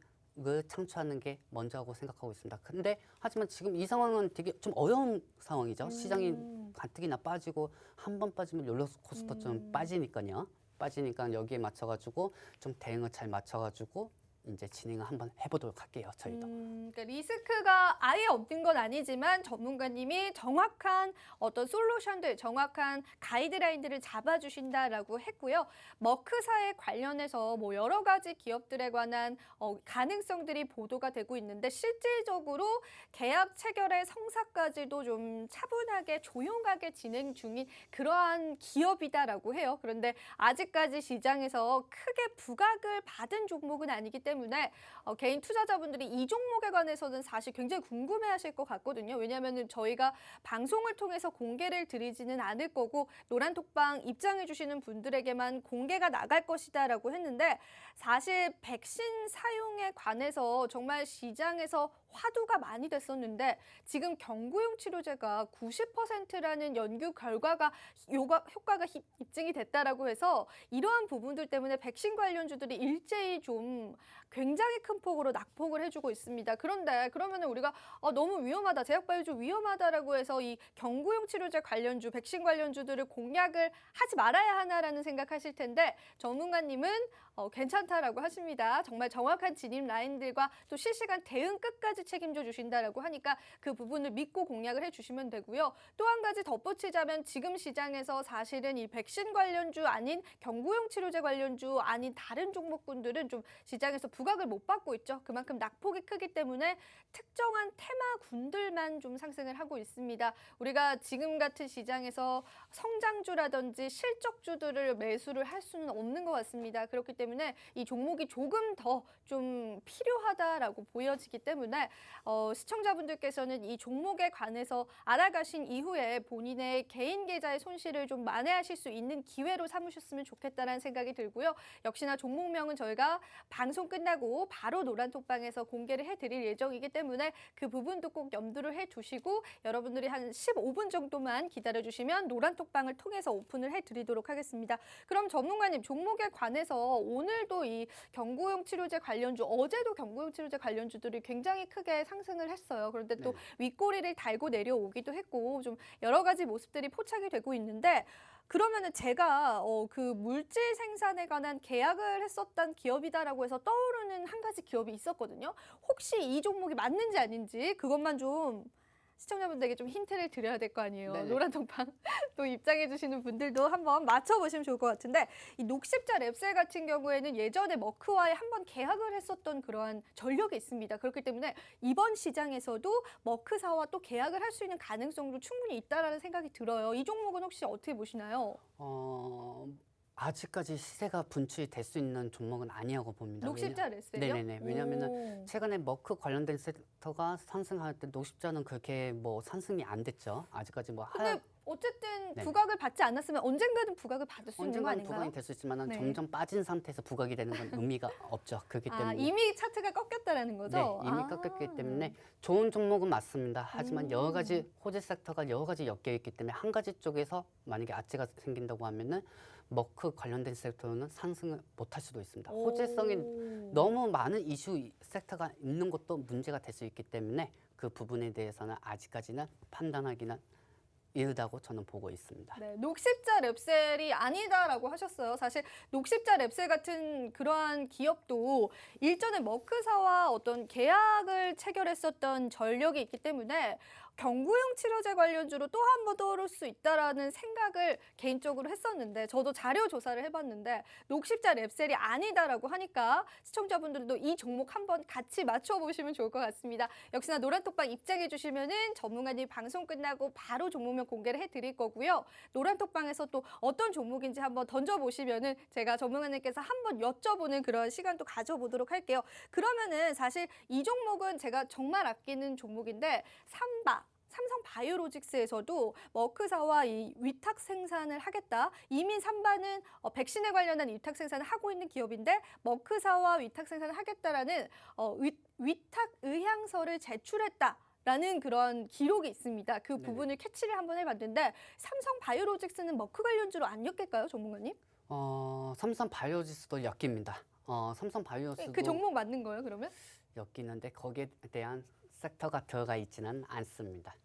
창출하는 게 먼저라고 생각하고 있습니다. 근데 하지만 지금 이 상황은 되게 좀 어려운 상황이죠. 시장이 가뜩이나 빠지고 한 번 빠지면 롤러코스터처럼 빠지니까요. 빠지니까 여기에 맞춰가지고 좀 대응을 잘 맞춰가지고 이제 진행을 한번 해보도록 할게요. 저희도. 그러니까 리스크가 아예 없는 건 아니지만 전문가님이 정확한 어떤 솔루션들, 정확한 가이드라인들을 잡아주신다라고 했고요. 머크사에 관련해서 뭐 여러 가지 기업들에 관한 가능성들이 보도가 되고 있는데 실질적으로 계약 체결의 성사까지도 좀 차분하게 조용하게 진행 중인 그러한 기업이다라고 해요. 그런데 아직까지 시장에서 크게 부각을 받은 종목은 아니기 때문에 개인 투자자분들이 이 종목에 관해서는 사실 굉장히 궁금해하실 것 같거든요. 왜냐하면 저희가 방송을 통해서 공개를 드리지는 않을 거고 노란톡방 입장해 주시는 분들에게만 공개가 나갈 것이다라고 했는데 사실 백신 사용에 관해서 정말 시장에서 화두가 많이 됐었는데 지금 경구용 치료제가 90%라는 연구 결과가 효과가 입증이 됐다라고 해서 이러한 부분들 때문에 백신 관련주들이 일제히 좀 굉장히 큰 폭으로 낙폭을 해주고 있습니다. 그런데 그러면은 우리가 너무 위험하다, 제약바이오주 위험하다라고 해서 이 경구용 치료제 관련주, 백신 관련주들을 공략을 하지 말아야 하나라는 생각하실 텐데 전문가님은 괜찮다라고 하십니다. 정말 정확한 진입 라인들과 또 실시간 대응 끝까지 책임져 주신다라고 하니까 그 부분을 믿고 공략을 해주시면 되고요. 또 한 가지 덧붙이자면 지금 시장에서 사실은 이 백신 관련주 아닌 경구용 치료제 관련주 아닌 다른 종목군들은 좀 시장에서 부각을 못 받고 있죠. 그만큼 낙폭이 크기 때문에 특정한 테마군들만 좀 상승을 하고 있습니다. 우리가 지금 같은 시장에서 성장주라든지 실적주들을 매수를 할 수는 없는 것 같습니다. 그렇기 때문에 이 종목이 조금 더 좀 필요하다라고 보여지기 때문에 시청자분들께서는 이 종목에 관해서 알아가신 이후에 본인의 개인 계좌의 손실을 좀 만회하실 수 있는 기회로 삼으셨으면 좋겠다는 생각이 들고요. 역시나 종목명은 저희가 방송 끝나고 바로 노란톡방에서 공개를 해드릴 예정이기 때문에 그 부분도 꼭 염두를 해두시고 여러분들이 한 15분 정도만 기다려주시면 노란톡방을 통해서 오픈을 해드리도록 하겠습니다. 그럼 전문가님, 종목에 관해서 오늘도 이 경구용 치료제 관련주, 어제도 경구용 치료제 관련주들이 굉장히 크게 상승을 했어요. 그런데 또 윗꼬리를 달고 내려오기도 했고 좀 여러 가지 모습들이 포착이 되고 있는데 그러면은 제가 그 물질 생산에 관한 계약을 했었던 기업이다라고 해서 떠오르는 한 가지 기업이 있었거든요. 혹시 이 종목이 맞는지 아닌지 그것만 좀 시청자분들에게 좀 힌트를 드려야 될 거 아니에요. 네네. 노란통방 또 입장해 주시는 분들도 한번 맞춰보시면 좋을 것 같은데 이 녹십자 랩셀 같은 경우에는 예전에 머크와의 한번 계약을 했었던 그러한 전력이 있습니다. 그렇기 때문에 이번 시장에서도 머크사와 또 계약을 할 수 있는 가능성도 충분히 있다라는 생각이 들어요. 이 종목은 혹시 어떻게 보시나요? 아직까지 시세가 분출이 될 수 있는 종목은 아니라고 봅니다. 녹십자 랩셀이요? 네네네. 왜냐하면은 오. 최근에 머크 관련된 섹터가 상승할 때 녹십자는 그렇게 뭐 상승이 안 됐죠. 아직까지 뭐 근데 어쨌든 네. 부각을 받지 않았으면 언젠가는 부각을 받을 수 있는 거 언젠가는 아닌가요? 부각이 될 수 있지만 네. 점점 빠진 상태에서 부각이 되는 건 의미가 없죠. 그렇기 때문에 이미 차트가 꺾였다라는 거죠? 네, 이미 깎였기 때문에 좋은 종목은 맞습니다. 하지만 여러 가지 호재 섹터가 여러 가지 엮여 있기 때문에 한 가지 쪽에서 만약에 아치가 생긴다고 하면은 머크 관련된 섹터는 상승을 못할 수도 있습니다. 호재성이 너무 많은 이슈 섹터가 있는 것도 문제가 될 수 있기 때문에 그 부분에 대해서는 아직까지는 판단하기는 이르다고 저는 보고 있습니다. 네, 녹십자 랩셀이 아니다라고 하셨어요. 사실 녹십자 랩셀 같은 그러한 기업도 일전에 머크사와 어떤 계약을 체결했었던 전력이 있기 때문에 경구용 치료제 관련주로 또 한 번 떠오를 수 있다라는 생각을 개인적으로 했었는데 저도 자료 조사를 해봤는데 녹십자 랩셀이 아니다라고 하니까 시청자분들도 이 종목 한번 같이 맞춰보시면 좋을 것 같습니다. 역시나 노란톡방 입장해 주시면은 전문가님 방송 끝나고 바로 종목명 공개를 해드릴 거고요. 노란톡방에서 또 어떤 종목인지 한번 던져보시면은 제가 전문가님께서 한번 여쭤보는 그런 시간도 가져보도록 할게요. 그러면은 사실 이 종목은 제가 정말 아끼는 종목인데 삼성 바이오로직스에서도 머크사와 이 위탁 생산을 하겠다. 이미 삼바는 백신에 관련한 위탁 생산을 하고 있는 기업인데 머크사와 위탁 생산을 하겠다라는 위탁 의향서를 제출했다. 라는 그런 기록이 있습니다. 그 부분을 캐치를 한번 해봤는데 삼성 바이오로직스는 머크 관련주로 안 엮일까요, 전문가님? 삼성 바이오로직스도 엮입니다. 삼성 바이오로직스도 그 종목 맞는 거예요, 그러면? 엮이는데 거기에 대한 섹터가 들어가 있지는 않습니다.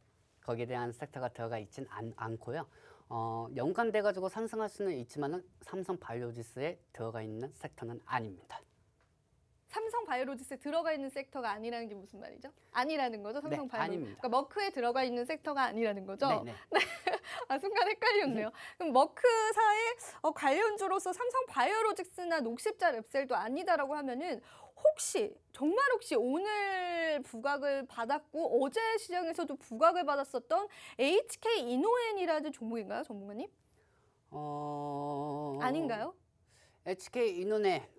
거기에 대한 섹터가 들어가 있지는 않고요. 연관돼 가지고 상승할 수는 있지만은 삼성 바이오로직스에 들어가 있는 섹터는 아닙니다. 삼성 바이오로직스에 들어가 있는 섹터가 아니라는 게 무슨 말이죠? 아니라는 거죠, 삼성 네, 바이오로직스. 아닙니다. 그러니까 머크에 들어가 있는 섹터가 아니라는 거죠? 네네. 순간 헷갈렸네요. 그럼 머크사의 관련주로서 삼성 바이오로직스나 녹십자 랩셀도 아니다라고 하면은 정말 혹시 오늘 부각을 받았고 어제 시장에서도 부각을 받았었던 HK 이노엔이라는 종목인가요, 전문가님? 아닌가요? HK 이노네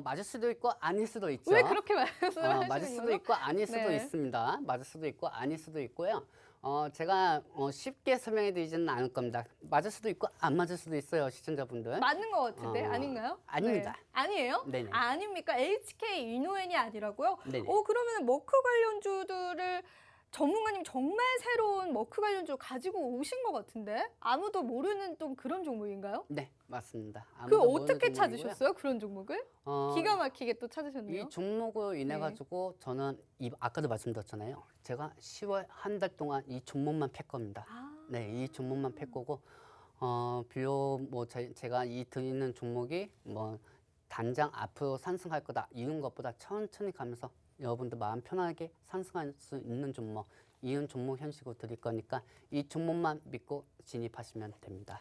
맞을 수도 있고 아닐 수도 있죠. 왜 그렇게 말씀을 하시는 맞을 수도 거죠? 있고 아닐 수도 네. 있습니다. 맞을 수도 있고 아닐 수도 있고요. 제가 쉽게 설명해 드리지는 않을 겁니다. 맞을 수도 있고 안 맞을 수도 있어요, 시청자분들. 맞는 것 같은데 어, 아닌가요? 아닙니다. 네. 아니에요? 네네. 아닙니까? HK 이노엔이 아니라고요? 네네. 그러면 머크 관련주들을 전문가님 정말 새로운 머크 관련주 가지고 오신 것 같은데 아무도 모르는 좀 그런 종목인가요? 네, 맞습니다. 그 아무도 모르는 어떻게 종목이고요. 찾으셨어요? 그런 종목을? 어, 기가 막히게 또 찾으셨네요. 이 종목으로 인해 네. 가지고 저는 아까도 말씀드렸잖아요. 제가 10월 한 달 동안 이 종목만 팰 겁니다. 아, 네, 이 종목만 팰 거고 비록 뭐 제가 이 드리는 종목이 뭐 단장 앞으로 상승할 거다 이런 것보다 천천히 가면서 여러분들 마음 편하게 상승할 수 있는 종목, 이런 종목 현식으로 드릴 거니까 이 종목만 믿고 진입하시면 됩니다.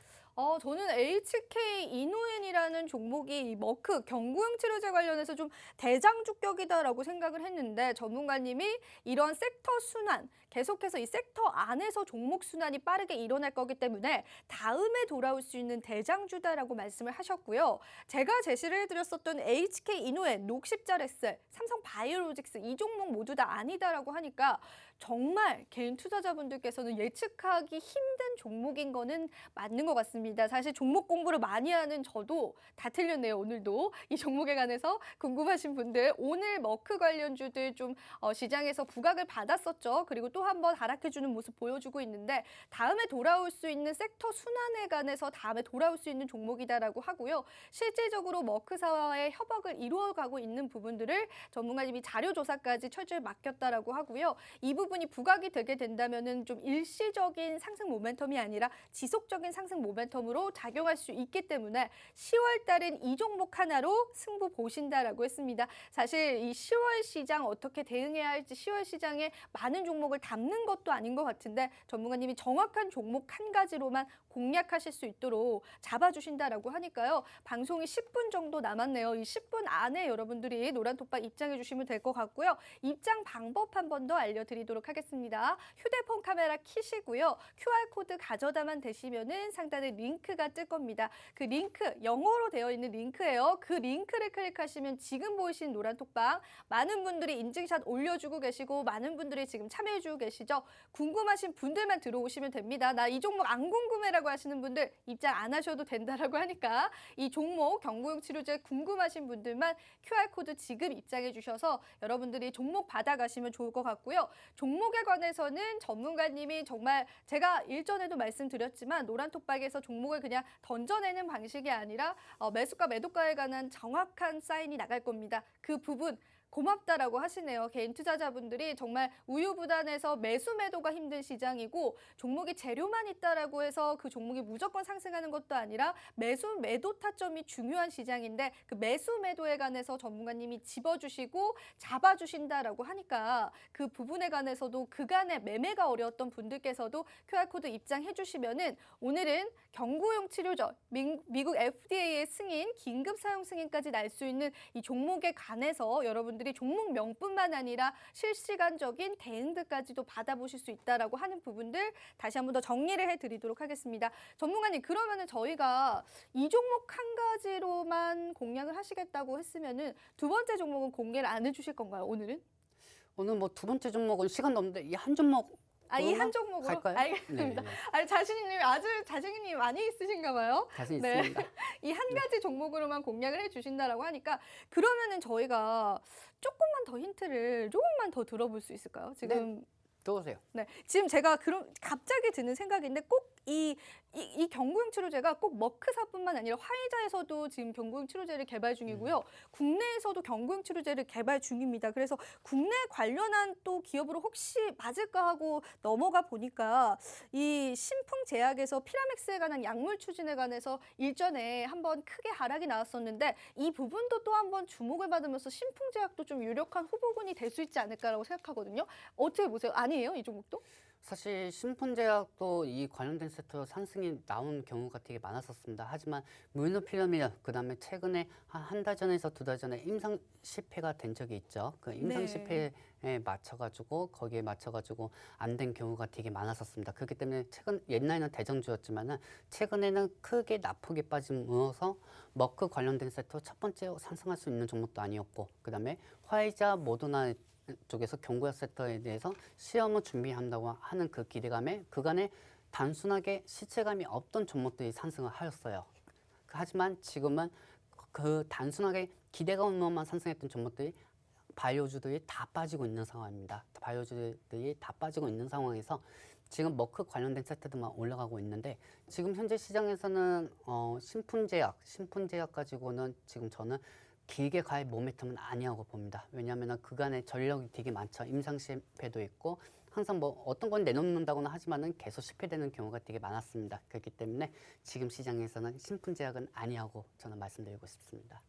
저는 HK 이노엔이라는 종목이 이 머크 경구용 치료제 관련해서 좀 대장주격이다라고 생각을 했는데 전문가님이 이런 섹터 순환, 계속해서 이 섹터 안에서 종목 순환이 빠르게 일어날 거기 때문에 다음에 돌아올 수 있는 대장주다라고 말씀을 하셨고요. 제가 제시를 해드렸었던 HK 이노엔, 녹십자레스, 삼성바이오로직스 이 종목 모두 다 아니다라고 하니까 정말 개인 투자자분들께서는 예측하기 힘든 종목인 거는 맞는 것 같습니다. 사실 종목 공부를 많이 하는 저도 다 틀렸네요. 오늘도 이 종목에 관해서 궁금하신 분들 오늘 머크 관련주들 좀 시장에서 부각을 받았었죠. 그리고 또 한 번 하락해주는 모습 보여주고 있는데 다음에 돌아올 수 있는 섹터 순환에 관해서 다음에 돌아올 수 있는 종목이다라고 하고요. 실질적으로 머크사와의 협업을 이루어가고 있는 부분들을 전문가님이 자료 조사까지 철저히 맡겼다라고 하고요. 이 부분이 부각이 되게 된다면은 좀 일시적인 상승 모멘텀이 아니라 지속적인 상승 모멘텀으로 작용할 수 있기 때문에 10월 달은 이 종목 하나로 승부 보신다라고 했습니다. 사실 이 10월 시장 어떻게 대응해야 할지 10월 시장에 많은 종목을 담는 것도 아닌 것 같은데 전문가님이 정확한 종목 한 가지로만 공략하실 수 있도록 잡아주신다라고 하니까요. 방송이 10분 정도 남았네요. 이 10분 안에 여러분들이 노란톡방 입장해 주시면 될 것 같고요. 입장 방법 한 번 더 알려드리도록 하겠습니다. 휴대폰 카메라 켜시고요. QR코드 가져다만 대시면은 상단에 링크가 뜰 겁니다. 그 링크, 영어로 되어 있는 링크예요. 그 링크를 클릭하시면 지금 보이신 노란톡방 많은 분들이 인증샷 올려주고 계시고 많은 분들이 지금 참여해주고 계시죠. 궁금하신 분들만 들어오시면 됩니다. 나 이 종목 안 궁금해라고 하시는 분들 입장 안 하셔도 된다라고 하니까 이 종목 경구용 치료제 궁금하신 분들만 QR코드 지금 입장해 주셔서 여러분들이 종목 받아가시면 좋을 것 같고요. 종목에 관해서는 전문가님이 정말 제가 일전에도 말씀드렸지만 노란톡방에서 종목을 그냥 던져내는 방식이 아니라 매수가 매도가에 관한 정확한 사인이 나갈 겁니다. 그 부분 고맙다라고 하시네요. 개인 투자자분들이 정말 우유부단해서 매수 매도가 힘든 시장이고 종목이 재료만 있다라고 해서 그 종목이 무조건 상승하는 것도 아니라 매수 매도 타점이 중요한 시장인데 그 매수 매도에 관해서 전문가님이 집어주시고 잡아주신다라고 하니까 그 부분에 관해서도 그간의 매매가 어려웠던 분들께서도 QR코드 입장해 주시면은 오늘은 경구용 치료제 미국 FDA의 승인 긴급 사용 승인까지 날 수 있는 이 종목에 관해서 여러분들이 종목 명뿐만 아니라 실시간적인 대응들까지도 받아보실 수 있다라고 하는 부분들 다시 한 번 더 정리를 해드리도록 하겠습니다. 전문가님 그러면은 저희가 이 종목 한 가지로만 공략을 하시겠다고 했으면은 두 번째 종목은 공개를 안 해주실 건가요? 오늘은? 오늘 뭐 두 번째 종목은 시간도 없는데 이 한 종목 이 한 종목으로? 갈까요? 알겠습니다. 네, 네. 아니 자신님이 아주 자신이 많이 있으신가 봐요. 자신 네. 있습니다. 이 한 가지 종목으로만 공략을 해주신다라고 하니까 그러면은 저희가 조금만 더 힌트를 조금만 더 들어볼 수 있을까요? 지금 들어오세요. 네, 지금 제가 그럼 갑자기 드는 생각인데 꼭 이 경구용 치료제가 꼭 머크사뿐만 아니라 화이자에서도 지금 경구용 치료제를 개발 중이고요. 국내에서도 경구용 치료제를 개발 중입니다. 그래서 국내 관련한 또 기업으로 혹시 맞을까 하고 넘어가 보니까 이 신풍제약에서 피라맥스에 관한 약물 추진에 관해서 일전에 한번 크게 하락이 나왔었는데 이 부분도 또 한번 주목을 받으면서 신풍제약도 좀 유력한 후보군이 될 수 있지 않을까라고 생각하거든요. 어떻게 보세요? 아니에요? 이 종목도? 사실 신풍제약도 이 관련된 섹터 상승이 나온 경우가 되게 많았었습니다. 하지만 물노피라밀 그다음에 최근에 한 달 전에서 두 달 전에 임상 실패가 된 적이 있죠. 그 임상 네. 실패에 거기에 맞춰가지고 안 된 경우가 되게 많았었습니다. 그렇기 때문에 옛날에는 대장주였지만은 최근에는 크게 낙폭이 빠짐으로써 머크 관련된 섹터 첫 번째 상승할 수 있는 종목도 아니었고 그다음에 화이자 모더나 쪽에서 경구약 섹터에 대해서 시험을 준비한다고 하는 그 기대감에 그간에 단순하게 시체감이 없던 종목들이 상승을 하였어요. 하지만 지금은 그 단순하게 기대감으로만 상승했던 종목들이 바이오주들이 다 빠지고 있는 상황입니다. 바이오주들이 다 빠지고 있는 상황에서 지금 머크 관련된 섹터들만 올라가고 있는데 지금 현재 시장에서는 신풍제약 가지고는 지금 저는 길게 갈 모멘텀은 아니라고 봅니다. 왜냐하면 그간에 전력이 되게 많죠. 임상 실패도 있고 항상 뭐 어떤 건 내놓는다고는 하지만은 계속 실패되는 경우가 되게 많았습니다. 그렇기 때문에 지금 시장에서는 신풍제약은 아니라고 저는 말씀드리고 싶습니다.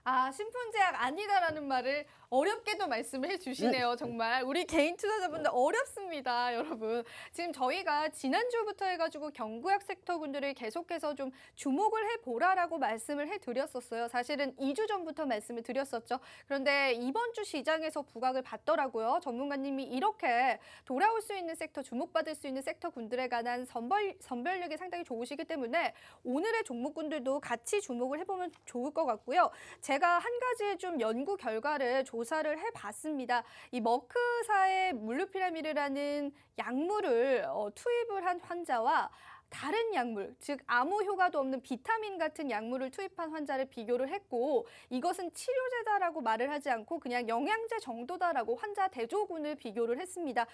아, 신풍제약 아니다라는 말을 어렵게도 말씀을 해주시네요. 정말 우리 개인 투자자분들 어렵습니다, 여러분. 지금 저희가 지난주부터 해가지고 경구약 섹터 군들을 계속해서 좀 주목을 해보라라고 말씀을 해드렸었어요. 사실은 2주 전부터 말씀을 드렸었죠. 그런데 이번 주 시장에서 부각을 받더라고요. 전문가님이 이렇게 돌아올 수 있는 섹터, 주목받을 수 있는 섹터 군들에 관한 선별력이 상당히 좋으시기 때문에 오늘의 종목군들도 같이 주목을 해보면 좋을 것 같고요. 제가 한 가지 좀 연구 결과를 조사를 해봤습니다. 이 머크사의 물루피라미르라는 약물을 투입을 한 환자와 다른 약물, 즉 아무 효과도 없는 비타민 같은 약물을 투입한 환자를 비교를 했고 이것은 치료제다라고 말을 하지 않고 그냥 영양제 정도다라고 환자 대조군을 비교를 했습니다.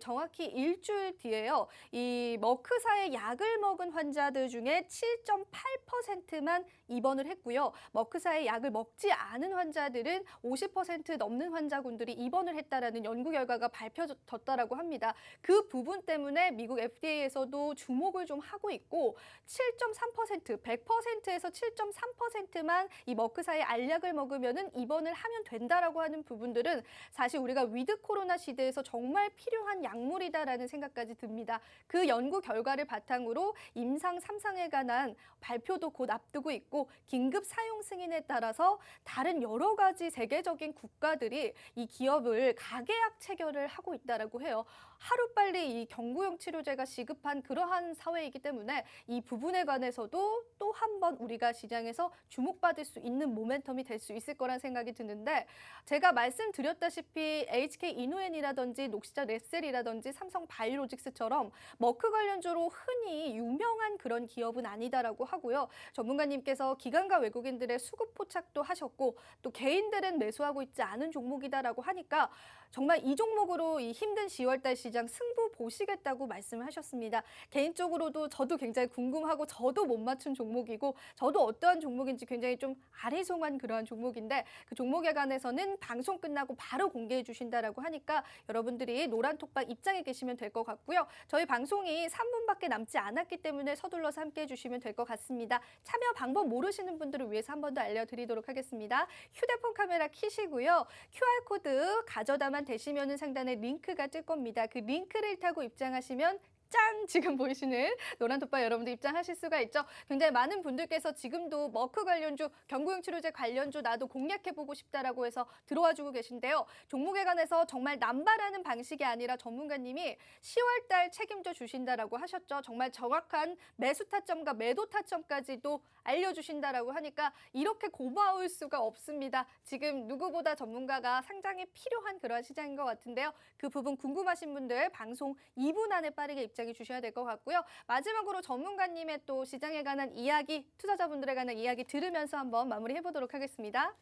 정확히 일주일 뒤에요. 이 머크사의 약을 먹은 환자들 중에 7.8%만 입원을 했고요. 머크사의 약을 먹지 않은 환자들은 50% 넘는 환자군들이 입원을 했다라는 연구 결과가 발표됐다라고 합니다. 그 부분 때문에 미국 FDA에서도 주목을 좀 하고 있고 7.3%, 100%에서 7.3%만 이 머크사의 알약을 먹으면은 입원을 하면 된다라고 하는 부분들은 사실 우리가 위드 코로나 시대에서 정말 필요한 약물이다라는 생각까지 듭니다. 그 연구 결과를 바탕으로 임상 3상에 관한 발표도 곧 앞두고 있고 긴급 사용 승인에 따라서 다른 여러 가지 세계적인 국가들이 이 기업을 가계약 체결을 하고 있다라고 해요. 하루빨리 이 경구용 치료제가 시급한 그러한 사회이기 때문에 이 부분에 관해서도 또 한 번 우리가 시장에서 주목받을 수 있는 모멘텀이 될 수 있을 거란 생각이 드는데 제가 말씀드렸다시피 HK 이노엔이라든지 녹시자 레셀이라든지 삼성 바이오로직스처럼 머크 관련주로 흔히 유명한 그런 기업은 아니다라고 하고요. 전문가님께서 기관과 외국인들의 수급 포착도 하셨고 또 개인들은 매수하고 있지 않은 종목이다라고 하니까 정말 이 종목으로 이 힘든 10월달 시장 승부 보시겠다고 말씀을 하셨습니다. 개인적으로도 저도 굉장히 궁금하고 저도 못 맞춘 종목이고 저도 어떠한 종목인지 굉장히 좀 아리송한 그러한 종목인데 그 종목에 관해서는 방송 끝나고 바로 공개해 주신다라고 하니까 여러분들이 노란톡방 입장에 계시면 될 것 같고요. 저희 방송이 3분밖에 남지 않았기 때문에 서둘러서 함께해 주시면 될 것 같습니다. 참여 방법 모르시는 분들을 위해서 한 번 더 알려드리도록 하겠습니다. 휴대폰 카메라 켜시고요. QR코드 가져다만 대시면은 상단에 링크가 뜰 겁니다. 그 링크를 타고 입장하시면 짠! 지금 보이시는 노란톡방 여러분들 입장하실 수가 있죠. 굉장히 많은 분들께서 지금도 머크 관련주, 경구용 치료제 관련주 나도 공략해보고 싶다라고 해서 들어와주고 계신데요. 종목에 관해서 정말 남발하는 방식이 아니라 전문가님이 10월달 책임져 주신다라고 하셨죠. 정말 정확한 매수 타점과 매도 타점까지도 알려주신다라고 하니까 이렇게 고마울 수가 없습니다. 지금 누구보다 전문가가 상장에 필요한 그런 시장인 것 같은데요. 그 부분 궁금하신 분들 방송 2분 안에 빠르게 입장해 주셔야 될 것 같고요. 마지막으로 전문가님의 또 시장에 관한 이야기, 투자자분들에 관한 이야기 들으면서 한번 마무리해보도록 하겠습니다.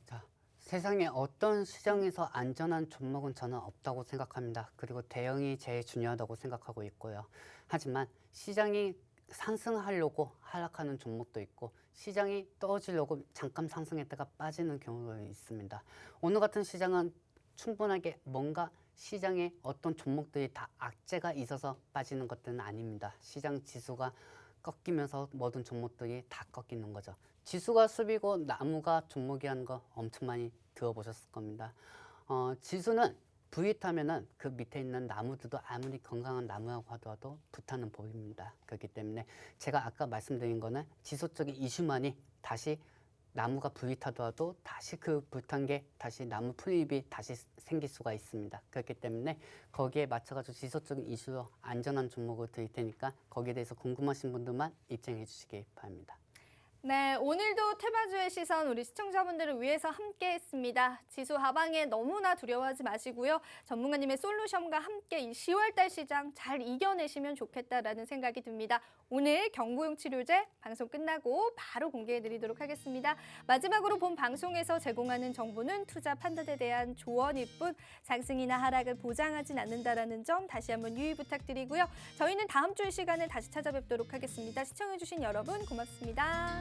자, 세상에 어떤 시장에서 안전한 종목은 저는 없다고 생각합니다. 그리고 대응이 제일 중요하다고 생각하고 있고요. 하지만 시장이 상승하려고 하락하는 종목도 있고 시장이 떨어지려고 잠깐 상승했다가 빠지는 경우가 있습니다. 오늘 같은 시장은 충분하게 뭔가 시장에 어떤 종목들이 다 악재가 있어서 빠지는 것들은 아닙니다. 시장 지수가 꺾이면서 모든 종목들이 다 꺾이는 거죠. 지수가 수비고 나무가 종목이라는 거 엄청 많이 들어보셨을 겁니다. 지수는 V 타면은 그 밑에 있는 나무들도 아무리 건강한 나무라고 하더라도 불타는 법입니다. 그렇기 때문에 제가 아까 말씀드린 거는 지속적인 이슈만이 다시 나무가 불타더라도 다시 그 불탄 게 다시 나무 풀잎이 다시 생길 수가 있습니다. 그렇기 때문에 거기에 맞춰가지고 지속적인 이슈로 안전한 종목을 드릴 테니까 거기에 대해서 궁금하신 분들만 입장해 주시기 바랍니다. 네, 오늘도 테마주의 시선 우리 시청자분들을 위해서 함께했습니다. 지수 하방에 너무나 두려워하지 마시고요. 전문가님의 솔루션과 함께 이 10월달 시장 잘 이겨내시면 좋겠다라는 생각이 듭니다. 오늘 경구용 치료제 방송 끝나고 바로 공개해드리도록 하겠습니다. 마지막으로 본 방송에서 제공하는 정보는 투자 판단에 대한 조언일 뿐 상승이나 하락을 보장하진 않는다라는 점 다시 한번 유의 부탁드리고요. 저희는 다음 주 이 시간에 다시 찾아뵙도록 하겠습니다. 시청해주신 여러분 고맙습니다.